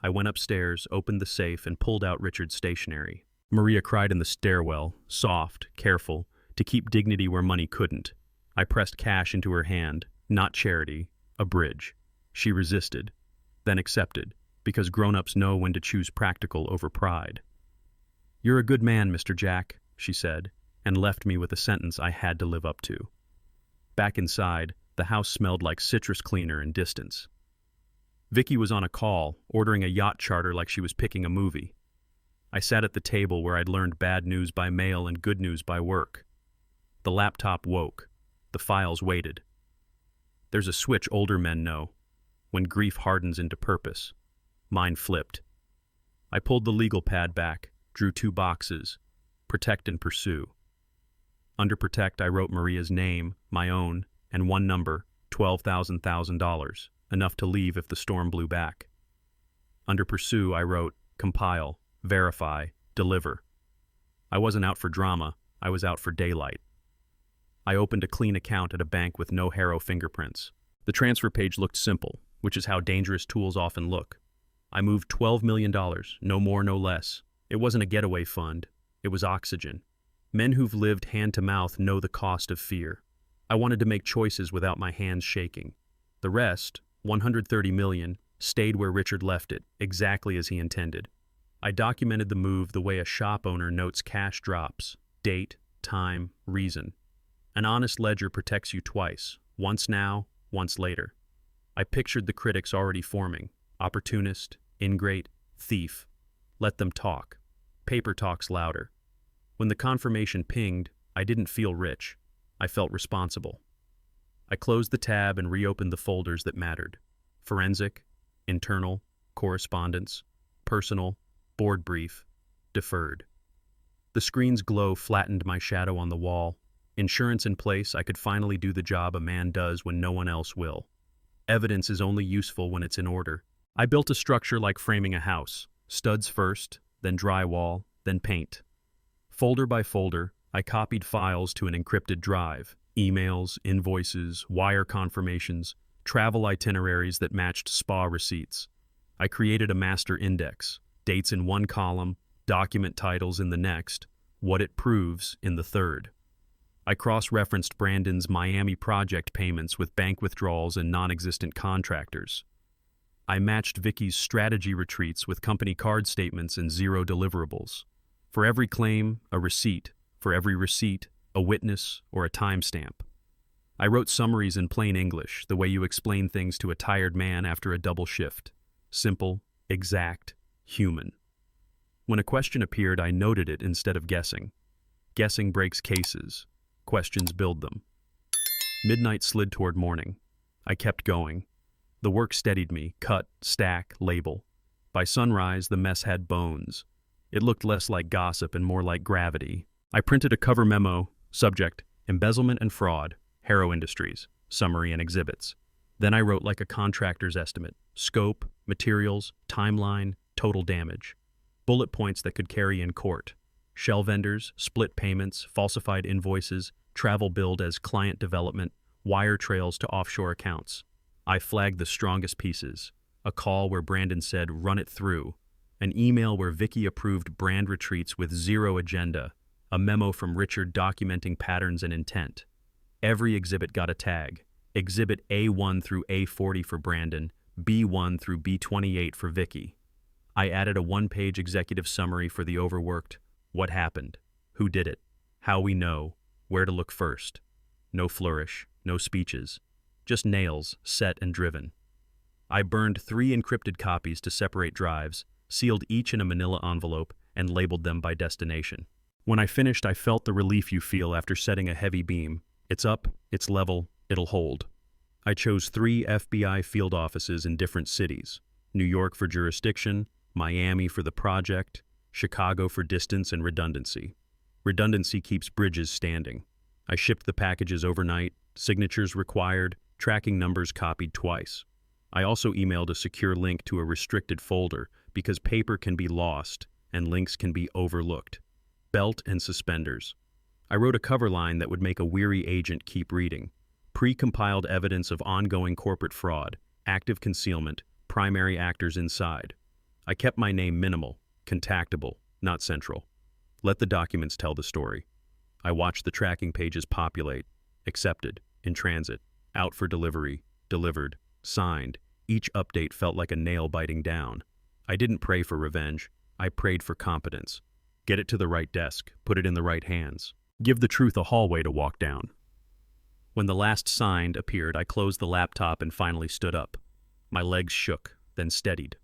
I went upstairs, opened the safe, and pulled out Richard's stationery. Maria cried in the stairwell, soft, careful, to keep dignity where money couldn't. I pressed cash into her hand, not charity, a bridge. She resisted, then accepted, because grown-ups know when to choose practical over pride. "You're a good man, Mr. Jack," she said, and left me with a sentence I had to live up to. Back inside, the house smelled like citrus cleaner and distance. Vicky was on a call, ordering a yacht charter like she was picking a movie. I sat at the table where I'd learned bad news by mail and good news by work. The laptop woke. The files waited. There's a switch older men know, when grief hardens into purpose. Mine flipped. I pulled the legal pad back, drew 2 boxes, protect and pursue. Under protect, I wrote Maria's name, my own, and one number, $12,000, enough to leave if the storm blew back. Under pursue, I wrote compile, verify, deliver. I wasn't out for drama, I was out for daylight. I opened a clean account at a bank with no Harrow fingerprints. The transfer page looked simple, which is how dangerous tools often look. I moved $12 million, no more, no less. It wasn't a getaway fund, it was oxygen. Men who've lived hand to mouth know the cost of fear. I wanted to make choices without my hands shaking. The rest, $130 million, stayed where Richard left it, exactly as he intended. I documented the move the way a shop owner notes cash drops, date, time, reason. An honest ledger protects you twice, once now, once later. I pictured the critics already forming, opportunist, ingrate, thief. Let them talk. Paper talks louder. When the confirmation pinged, I didn't feel rich. I felt responsible. I closed the tab and reopened the folders that mattered. Forensic, internal, correspondence, personal, board brief, deferred. The screen's glow flattened my shadow on the wall. Insurance in place, I could finally do the job a man does when no one else will. Evidence is only useful when it's in order. I built a structure like framing a house. Studs first, then drywall, then paint. Folder by folder, I copied files to an encrypted drive. Emails, invoices, wire confirmations, travel itineraries that matched spa receipts. I created a master index. Dates in one column, document titles in the next, what it proves in the third. I cross-referenced Brandon's Miami project payments with bank withdrawals and non-existent contractors. I matched Vicky's strategy retreats with company card statements and 0 deliverables. For every claim, a receipt. For every receipt, a witness or a timestamp. I wrote summaries in plain English, the way you explain things to a tired man after a double shift. Simple, exact, human. When a question appeared, I noted it instead of guessing. Guessing breaks cases. Questions build them. Midnight slid toward morning. I kept going. The work steadied me, cut, stack, label. By sunrise, the mess had bones. It looked less like gossip and more like gravity. I printed a cover memo, subject, embezzlement and fraud, Harrow Industries, summary and exhibits. Then I wrote like a contractor's estimate, scope, materials, timeline, total damage. Bullet points that could carry in court. Shell vendors, split payments, falsified invoices, travel billed as client development, wire trails to offshore accounts. I flagged the strongest pieces. A call where Brandon said, "Run it through." An email where Vicky approved brand retreats with zero agenda. A memo from Richard documenting patterns and intent. Every exhibit got a tag. Exhibit A1 through A40 for Brandon, B1 through B28 for Vicky. I added a one-page executive summary for the overworked. What happened? Who did it? How we know? Where to look first? No flourish, no speeches. Just nails, set and driven. I burned 3 encrypted copies to separate drives, sealed each in a manila envelope, and labeled them by destination. When I finished, I felt the relief you feel after setting a heavy beam. It's up, it's level, it'll hold. I chose 3 FBI field offices in different cities. New York for jurisdiction, Miami for the project, Chicago for distance and redundancy. Redundancy keeps bridges standing. I shipped the packages overnight, signatures required, tracking numbers copied twice. I also emailed a secure link to a restricted folder because paper can be lost and links can be overlooked. Belt and suspenders. I wrote a cover line that would make a weary agent keep reading. Pre-compiled evidence of ongoing corporate fraud, active concealment, primary actors inside. I kept my name minimal, contactable, not central. Let the documents tell the story. I watched the tracking pages populate. Accepted, in transit, out for delivery, delivered, signed. Each update felt like a nail biting down. I didn't pray for revenge. I prayed for competence. Get it to the right desk, put it in the right hands. Give the truth a hallway to walk down. When the last signed appeared, I closed the laptop and finally stood up. My legs shook, then steadied.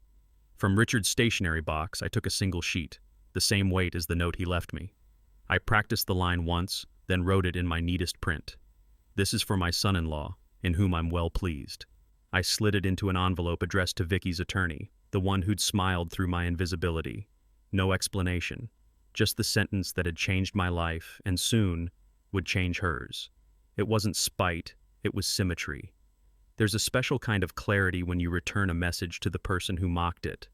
From Richard's stationery box, I took a single sheet, the same weight as the note he left me. I practiced the line once, then wrote it in my neatest print. This is for my son-in-law, in whom I'm well pleased. I slid it into an envelope addressed to Vicky's attorney, the one who'd smiled through my invisibility. No explanation, just the sentence that had changed my life and soon would change hers. It wasn't spite, it was symmetry. There's a special kind of clarity when you return a message to the person who mocked it.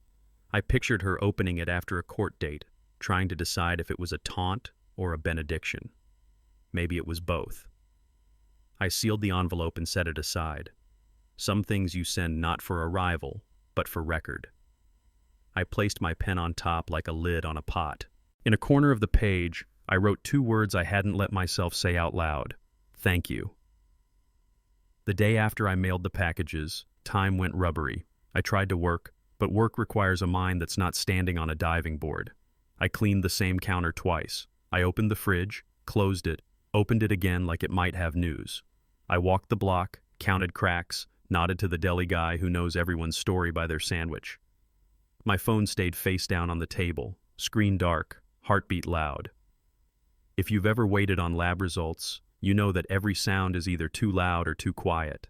I pictured her opening it after a court date, trying to decide if it was a taunt or a benediction. Maybe it was both. I sealed the envelope and set it aside. Some things you send not for a rival, but for record. I placed my pen on top like a lid on a pot. In a corner of the page, I wrote 2 words I hadn't let myself say out loud. Thank you. The day after I mailed the packages, time went rubbery. I tried to work, but work requires a mind that's not standing on a diving board. I cleaned the same counter twice. I opened the fridge, closed it, opened it again like it might have news. I walked the block, counted cracks, nodded to the deli guy who knows everyone's story by their sandwich. My phone stayed face down on the table, screen dark, heartbeat loud. If you've ever waited on lab results, you know that every sound is either too loud or too quiet.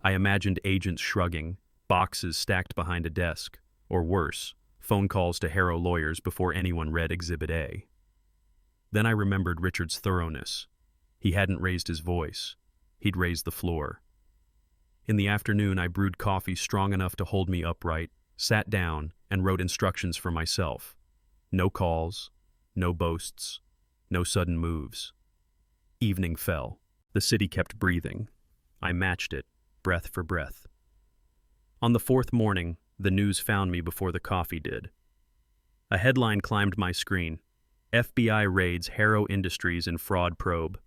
I imagined agents shrugging, boxes stacked behind a desk, or worse, phone calls to Harrow lawyers before anyone read Exhibit A. Then I remembered Richard's thoroughness. He hadn't raised his voice. He'd raised the floor. In the afternoon, I brewed coffee strong enough to hold me upright, sat down, and wrote instructions for myself. No calls, no boasts, no sudden moves. Evening fell. The city kept breathing. I matched it, breath for breath. On the 4th morning, the news found me before the coffee did. A headline climbed my screen. FBI raids Harrow Industries in fraud probe.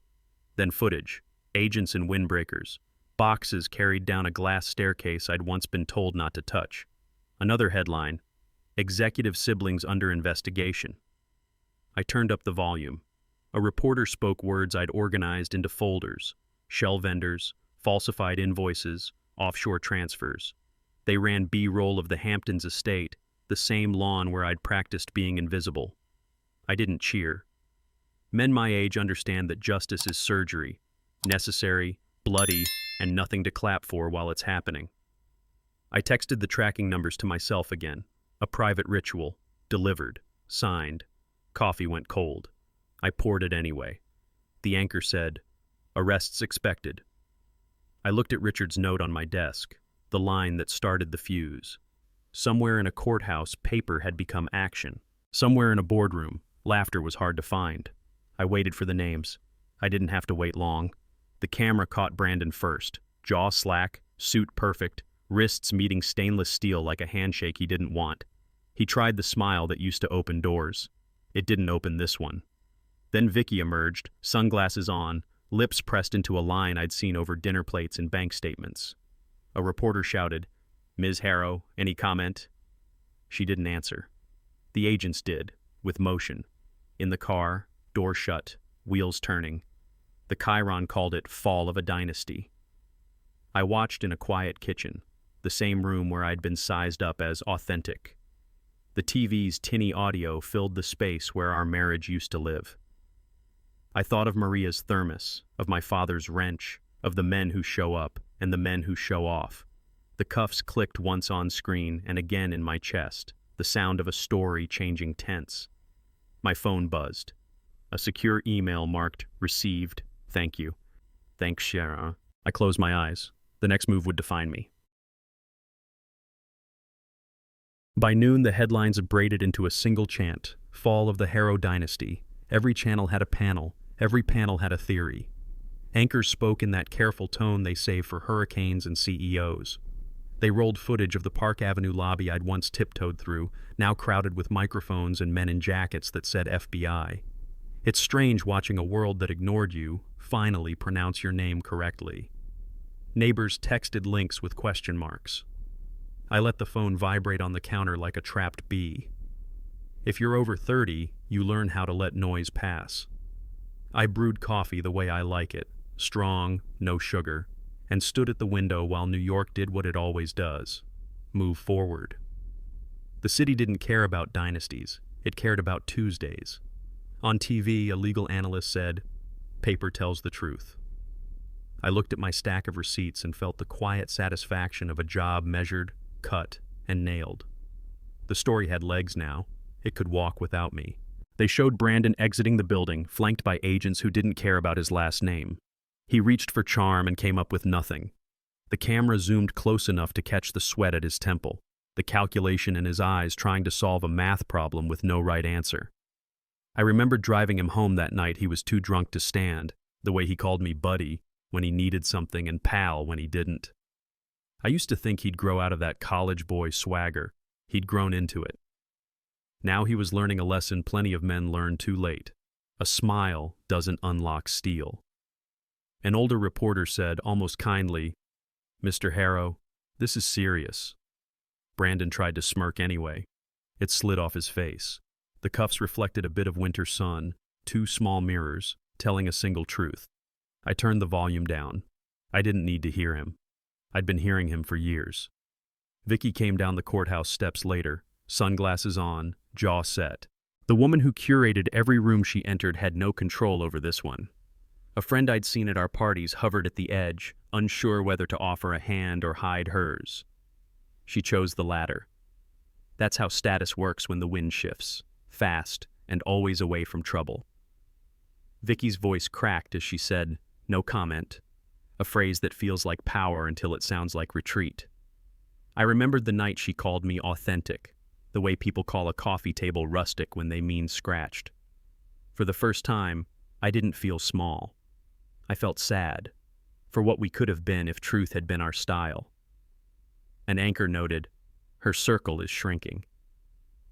Then footage, agents in windbreakers, boxes carried down a glass staircase I'd once been told not to touch. Another headline, executive siblings under investigation. I turned up the volume. A reporter spoke words I'd organized into folders. shell vendors, falsified invoices, offshore transfers. They ran B-roll of the Hamptons estate, the same lawn where I'd practiced being invisible. I didn't cheer. Men my age understand that justice is surgery, necessary, bloody, and nothing to clap for while it's happening. I texted the tracking numbers to myself again. A private ritual. Delivered. Signed. Coffee went cold. I poured it anyway. The anchor said, "Arrests expected." I looked at Richard's note on my desk, the line that started the fuse. Somewhere in a courthouse, paper had become action. Somewhere in a boardroom, laughter was hard to find. I waited for the names. I didn't have to wait long. The camera caught Brandon first. Jaw slack, suit perfect, wrists meeting stainless steel like a handshake he didn't want. He tried the smile that used to open doors. It didn't open this one. Then Vicky emerged, sunglasses on, lips pressed into a line I'd seen over dinner plates and bank statements. A reporter shouted, "Ms. Harrow, any comment?" She didn't answer. The agents did, with motion. In the car, door shut, wheels turning. The Chiron called it fall of a dynasty. I watched in a quiet kitchen, the same room where I'd been sized up as authentic. The TV's tinny audio filled the space where our marriage used to live. I thought of Maria's thermos, of my father's wrench, of the men who show up and the men who show off. The cuffs clicked once on screen and again in my chest, the sound of a story changing tense. My phone buzzed. A secure email marked, "Received, thank you." "Thanks, Sharon." I closed my eyes. The next move would define me. By noon, the headlines had braided into a single chant, fall of the Harrow dynasty. Every channel had a panel. Every panel had a theory. Anchors spoke in that careful tone they save for hurricanes and CEOs. They rolled footage of the Park Avenue lobby I'd once tiptoed through, now crowded with microphones and men in jackets that said FBI. It's strange watching a world that ignored you finally pronounce your name correctly. Neighbors texted links with question marks. I let the phone vibrate on the counter like a trapped bee. If you're over 30, you learn how to let noise pass. I brewed coffee the way I like it, strong, no sugar, and stood at the window while New York did what it always does, move forward. The city didn't care about dynasties, it cared about Tuesdays. On TV, a legal analyst said, "Paper tells the truth." I looked at my stack of receipts and felt the quiet satisfaction of a job measured, cut, and nailed. The story had legs now. It could walk without me. They showed Brandon exiting the building, flanked by agents who didn't care about his last name. He reached for charm and came up with nothing. The camera zoomed close enough to catch the sweat at his temple, the calculation in his eyes trying to solve a math problem with no right answer. I remembered driving him home that night. He was too drunk to stand, the way he called me buddy when he needed something and pal when he didn't. I used to think he'd grow out of that college boy swagger. He'd grown into it. Now he was learning a lesson plenty of men learn too late. A smile doesn't unlock steel. An older reporter said, almost kindly, "Mr. Harrow, this is serious." Brandon tried to smirk anyway. It slid off his face. The cuffs reflected a bit of winter sun, two small mirrors, telling a single truth. I turned the volume down. I didn't need to hear him. I'd been hearing him for years. Vicky came down the courthouse steps later, sunglasses on, jaw set. The woman who curated every room she entered had no control over this one. A friend I'd seen at our parties hovered at the edge, unsure whether to offer a hand or hide hers. She chose the latter. That's how status works when the wind shifts, fast and always away from trouble. Vicky's voice cracked as she said, "No comment," a phrase that feels like power until it sounds like retreat. I remembered the night she called me authentic, the way people call a coffee table rustic when they mean scratched. For the first time, I didn't feel small. I felt sad, for what we could have been if truth had been our style. An anchor noted, "Her circle is shrinking."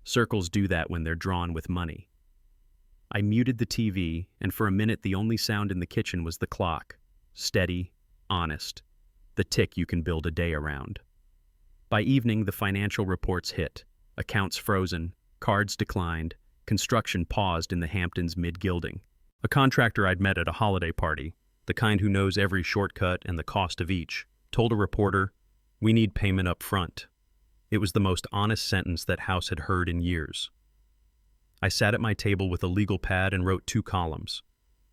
Circles do that when they're drawn with money. I muted the TV, and for a minute the only sound in the kitchen was the clock. Steady, honest, the tick you can build a day around. By evening, the financial reports hit. Accounts frozen, cards declined, construction paused in the Hamptons mid-gilding. A contractor I'd met at a holiday party, the kind who knows every shortcut and the cost of each, told a reporter, "We need payment up front." It was the most honest sentence that House had heard in years. I sat at my table with a legal pad and wrote 2 columns.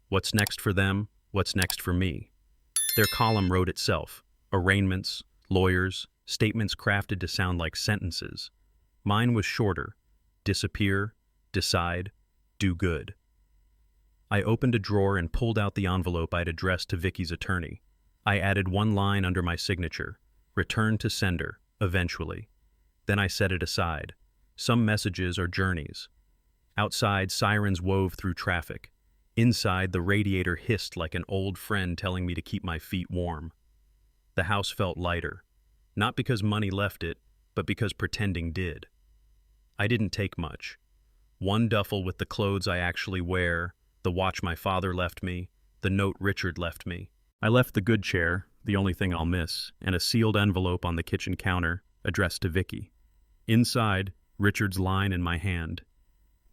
What's next for them? What's next for me? Their column wrote itself. Arraignments, lawyers, statements crafted to sound like sentences. Mine was shorter. Disappear, decide, do good. I opened a drawer and pulled out the envelope I'd addressed to Vicky's attorney. I added 1 line under my signature. Return to sender, eventually. Then I set it aside. Some messages are journeys. Outside, sirens wove through traffic. Inside, the radiator hissed like an old friend telling me to keep my feet warm. The house felt lighter. Not because money left it, but because pretending did. I didn't take much. 1 duffel with the clothes I actually wear, the watch my father left me, the note Richard left me. I left the good chair, the only thing I'll miss, and a sealed envelope on the kitchen counter, addressed to Vicky. Inside, Richard's line in my hand.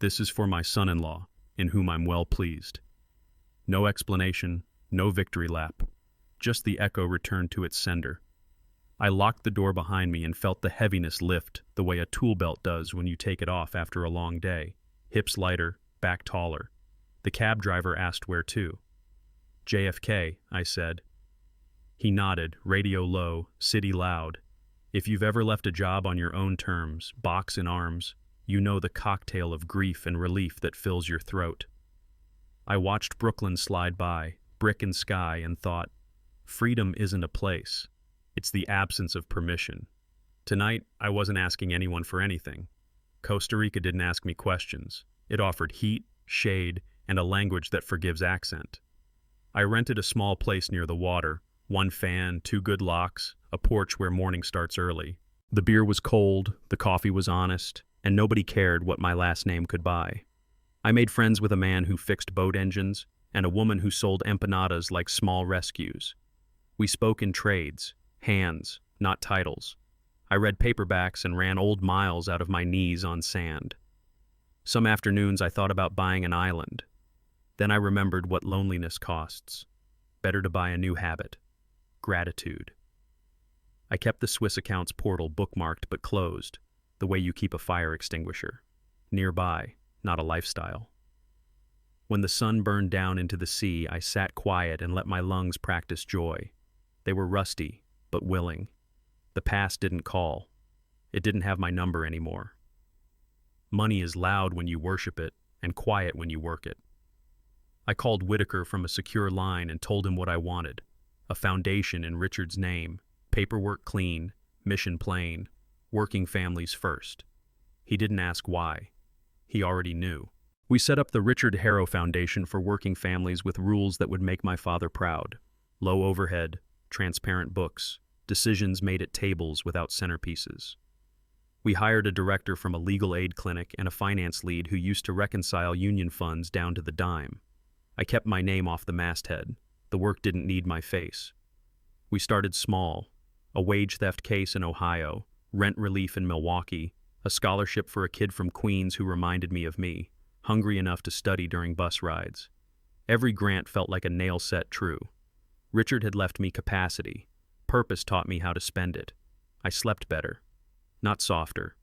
This is for my son-in-law, in whom I'm well pleased. No explanation, no victory lap. Just the echo returned to its sender. I locked the door behind me and felt the heaviness lift the way a tool belt does when you take it off after a long day. Hips lighter, back taller. The cab driver asked where to. JFK, I said. He nodded, radio low, city loud. If you've ever left a job on your own terms, box in arms, you know the cocktail of grief and relief that fills your throat. I watched Brooklyn slide by, brick and sky, and thought, freedom isn't a place. It's the absence of permission. Tonight, I wasn't asking anyone for anything. Costa Rica didn't ask me questions. It offered heat, shade, and a language that forgives accent. I rented a small place near the water, 1 fan, 2 good locks, a porch where morning starts early. The beer was cold, the coffee was honest, and nobody cared what my last name could buy. I made friends with a man who fixed boat engines and a woman who sold empanadas like small rescues. We spoke in trades, hands, not titles. I read paperbacks and ran old miles out of my knees on sand. Some afternoons I thought about buying an island. Then I remembered what loneliness costs. Better to buy a new habit. Gratitude. I kept the Swiss accounts portal bookmarked but closed, the way you keep a fire extinguisher. Nearby, not a lifestyle. When the sun burned down into the sea, I sat quiet and let my lungs practice joy. They were rusty, but willing. The past didn't call. It didn't have my number anymore. Money is loud when you worship it, and quiet when you work it. I called Whitaker from a secure line and told him what I wanted. A foundation in Richard's name, paperwork clean, mission plain, working families first. He didn't ask why. He already knew. We set up the Richard Harrow Foundation for working families with rules that would make my father proud. Low overhead, transparent books, decisions made at tables without centerpieces. We hired a director from a legal aid clinic and a finance lead who used to reconcile union funds down to the dime. I kept my name off the masthead. The work didn't need my face. We started small. A wage theft case in Ohio, rent relief in Milwaukee, a scholarship for a kid from Queens who reminded me of me, hungry enough to study during bus rides. Every grant felt like a nail set true. Richard had left me capacity. Purpose taught me how to spend it. I slept better. Not softer.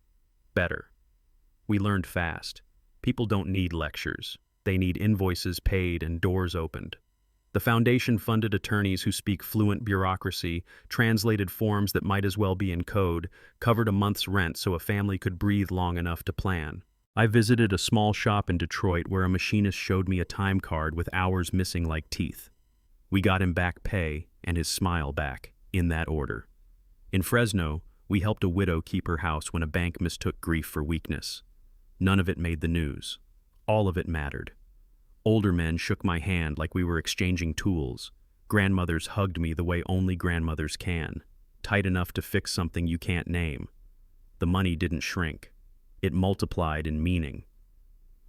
Better. We learned fast. People don't need lectures. They need invoices paid and doors opened. The foundation funded attorneys who speak fluent bureaucracy, translated forms that might as well be in code, covered a month's rent so a family could breathe long enough to plan. I visited a small shop in Detroit where a machinist showed me a time card with hours missing like teeth. We got him back pay and his smile back, in that order. In Fresno, we helped a widow keep her house when a bank mistook grief for weakness. None of it made the news. All of it mattered. Older men shook my hand like we were exchanging tools. Grandmothers hugged me the way only grandmothers can, tight enough to fix something you can't name. The money didn't shrink. It multiplied in meaning.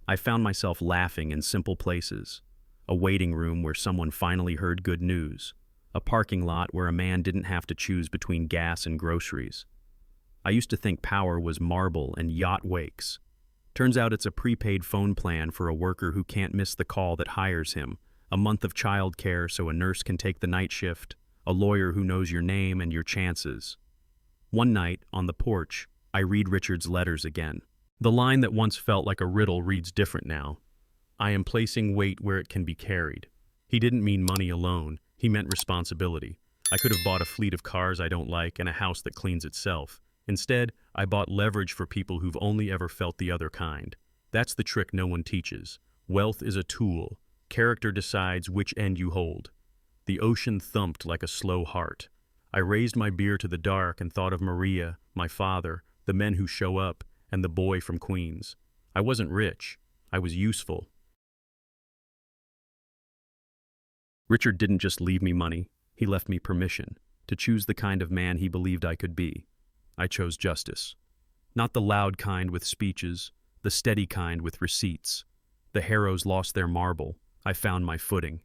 I found myself laughing in simple places. A waiting room where someone finally heard good news. A parking lot where a man didn't have to choose between gas and groceries. I used to think power was marble and yacht wakes. Turns out it's a prepaid phone plan for a worker who can't miss the call that hires him, A month of childcare so a nurse can take the night shift, a lawyer who knows your name and your chances. One night, on the porch, I read Richard's letters again. The line that once felt like a riddle reads different now. I am placing weight where it can be carried. He didn't mean money alone, he meant responsibility. I could have bought a fleet of cars I don't like and a house that cleans itself. Instead, I bought leverage for people who've only ever felt the other kind. That's the trick no one teaches. Wealth is a tool. Character decides which end you hold. The ocean thumped like a slow heart. I raised my beer to the dark and thought of Maria, my father, the men who show up, and the boy from Queens. I wasn't rich. I was useful. Richard didn't just leave me money. He left me permission to choose the kind of man he believed I could be. I chose justice. Not the loud kind with speeches, the steady kind with receipts. The Harrows lost their marble. I found my footing.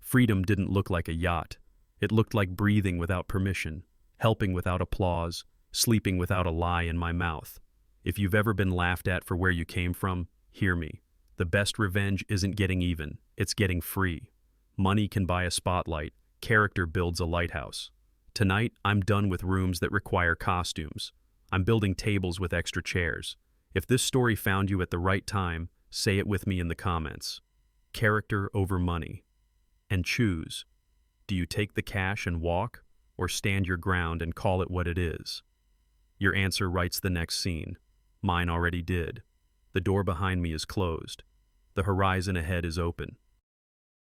Freedom didn't look like a yacht. It looked like breathing without permission, helping without applause, sleeping without a lie in my mouth. If you've ever been laughed at for where you came from, hear me. The best revenge isn't getting even, it's getting free. Money can buy a spotlight, character builds a lighthouse. Tonight, I'm done with rooms that require costumes. I'm building tables with extra chairs. If this story found you at the right time, say it with me in the comments. Character over money. And choose. Do you take the cash and walk, or stand your ground and call it what it is? Your answer writes the next scene. Mine already did. The door behind me is closed. The horizon ahead is open.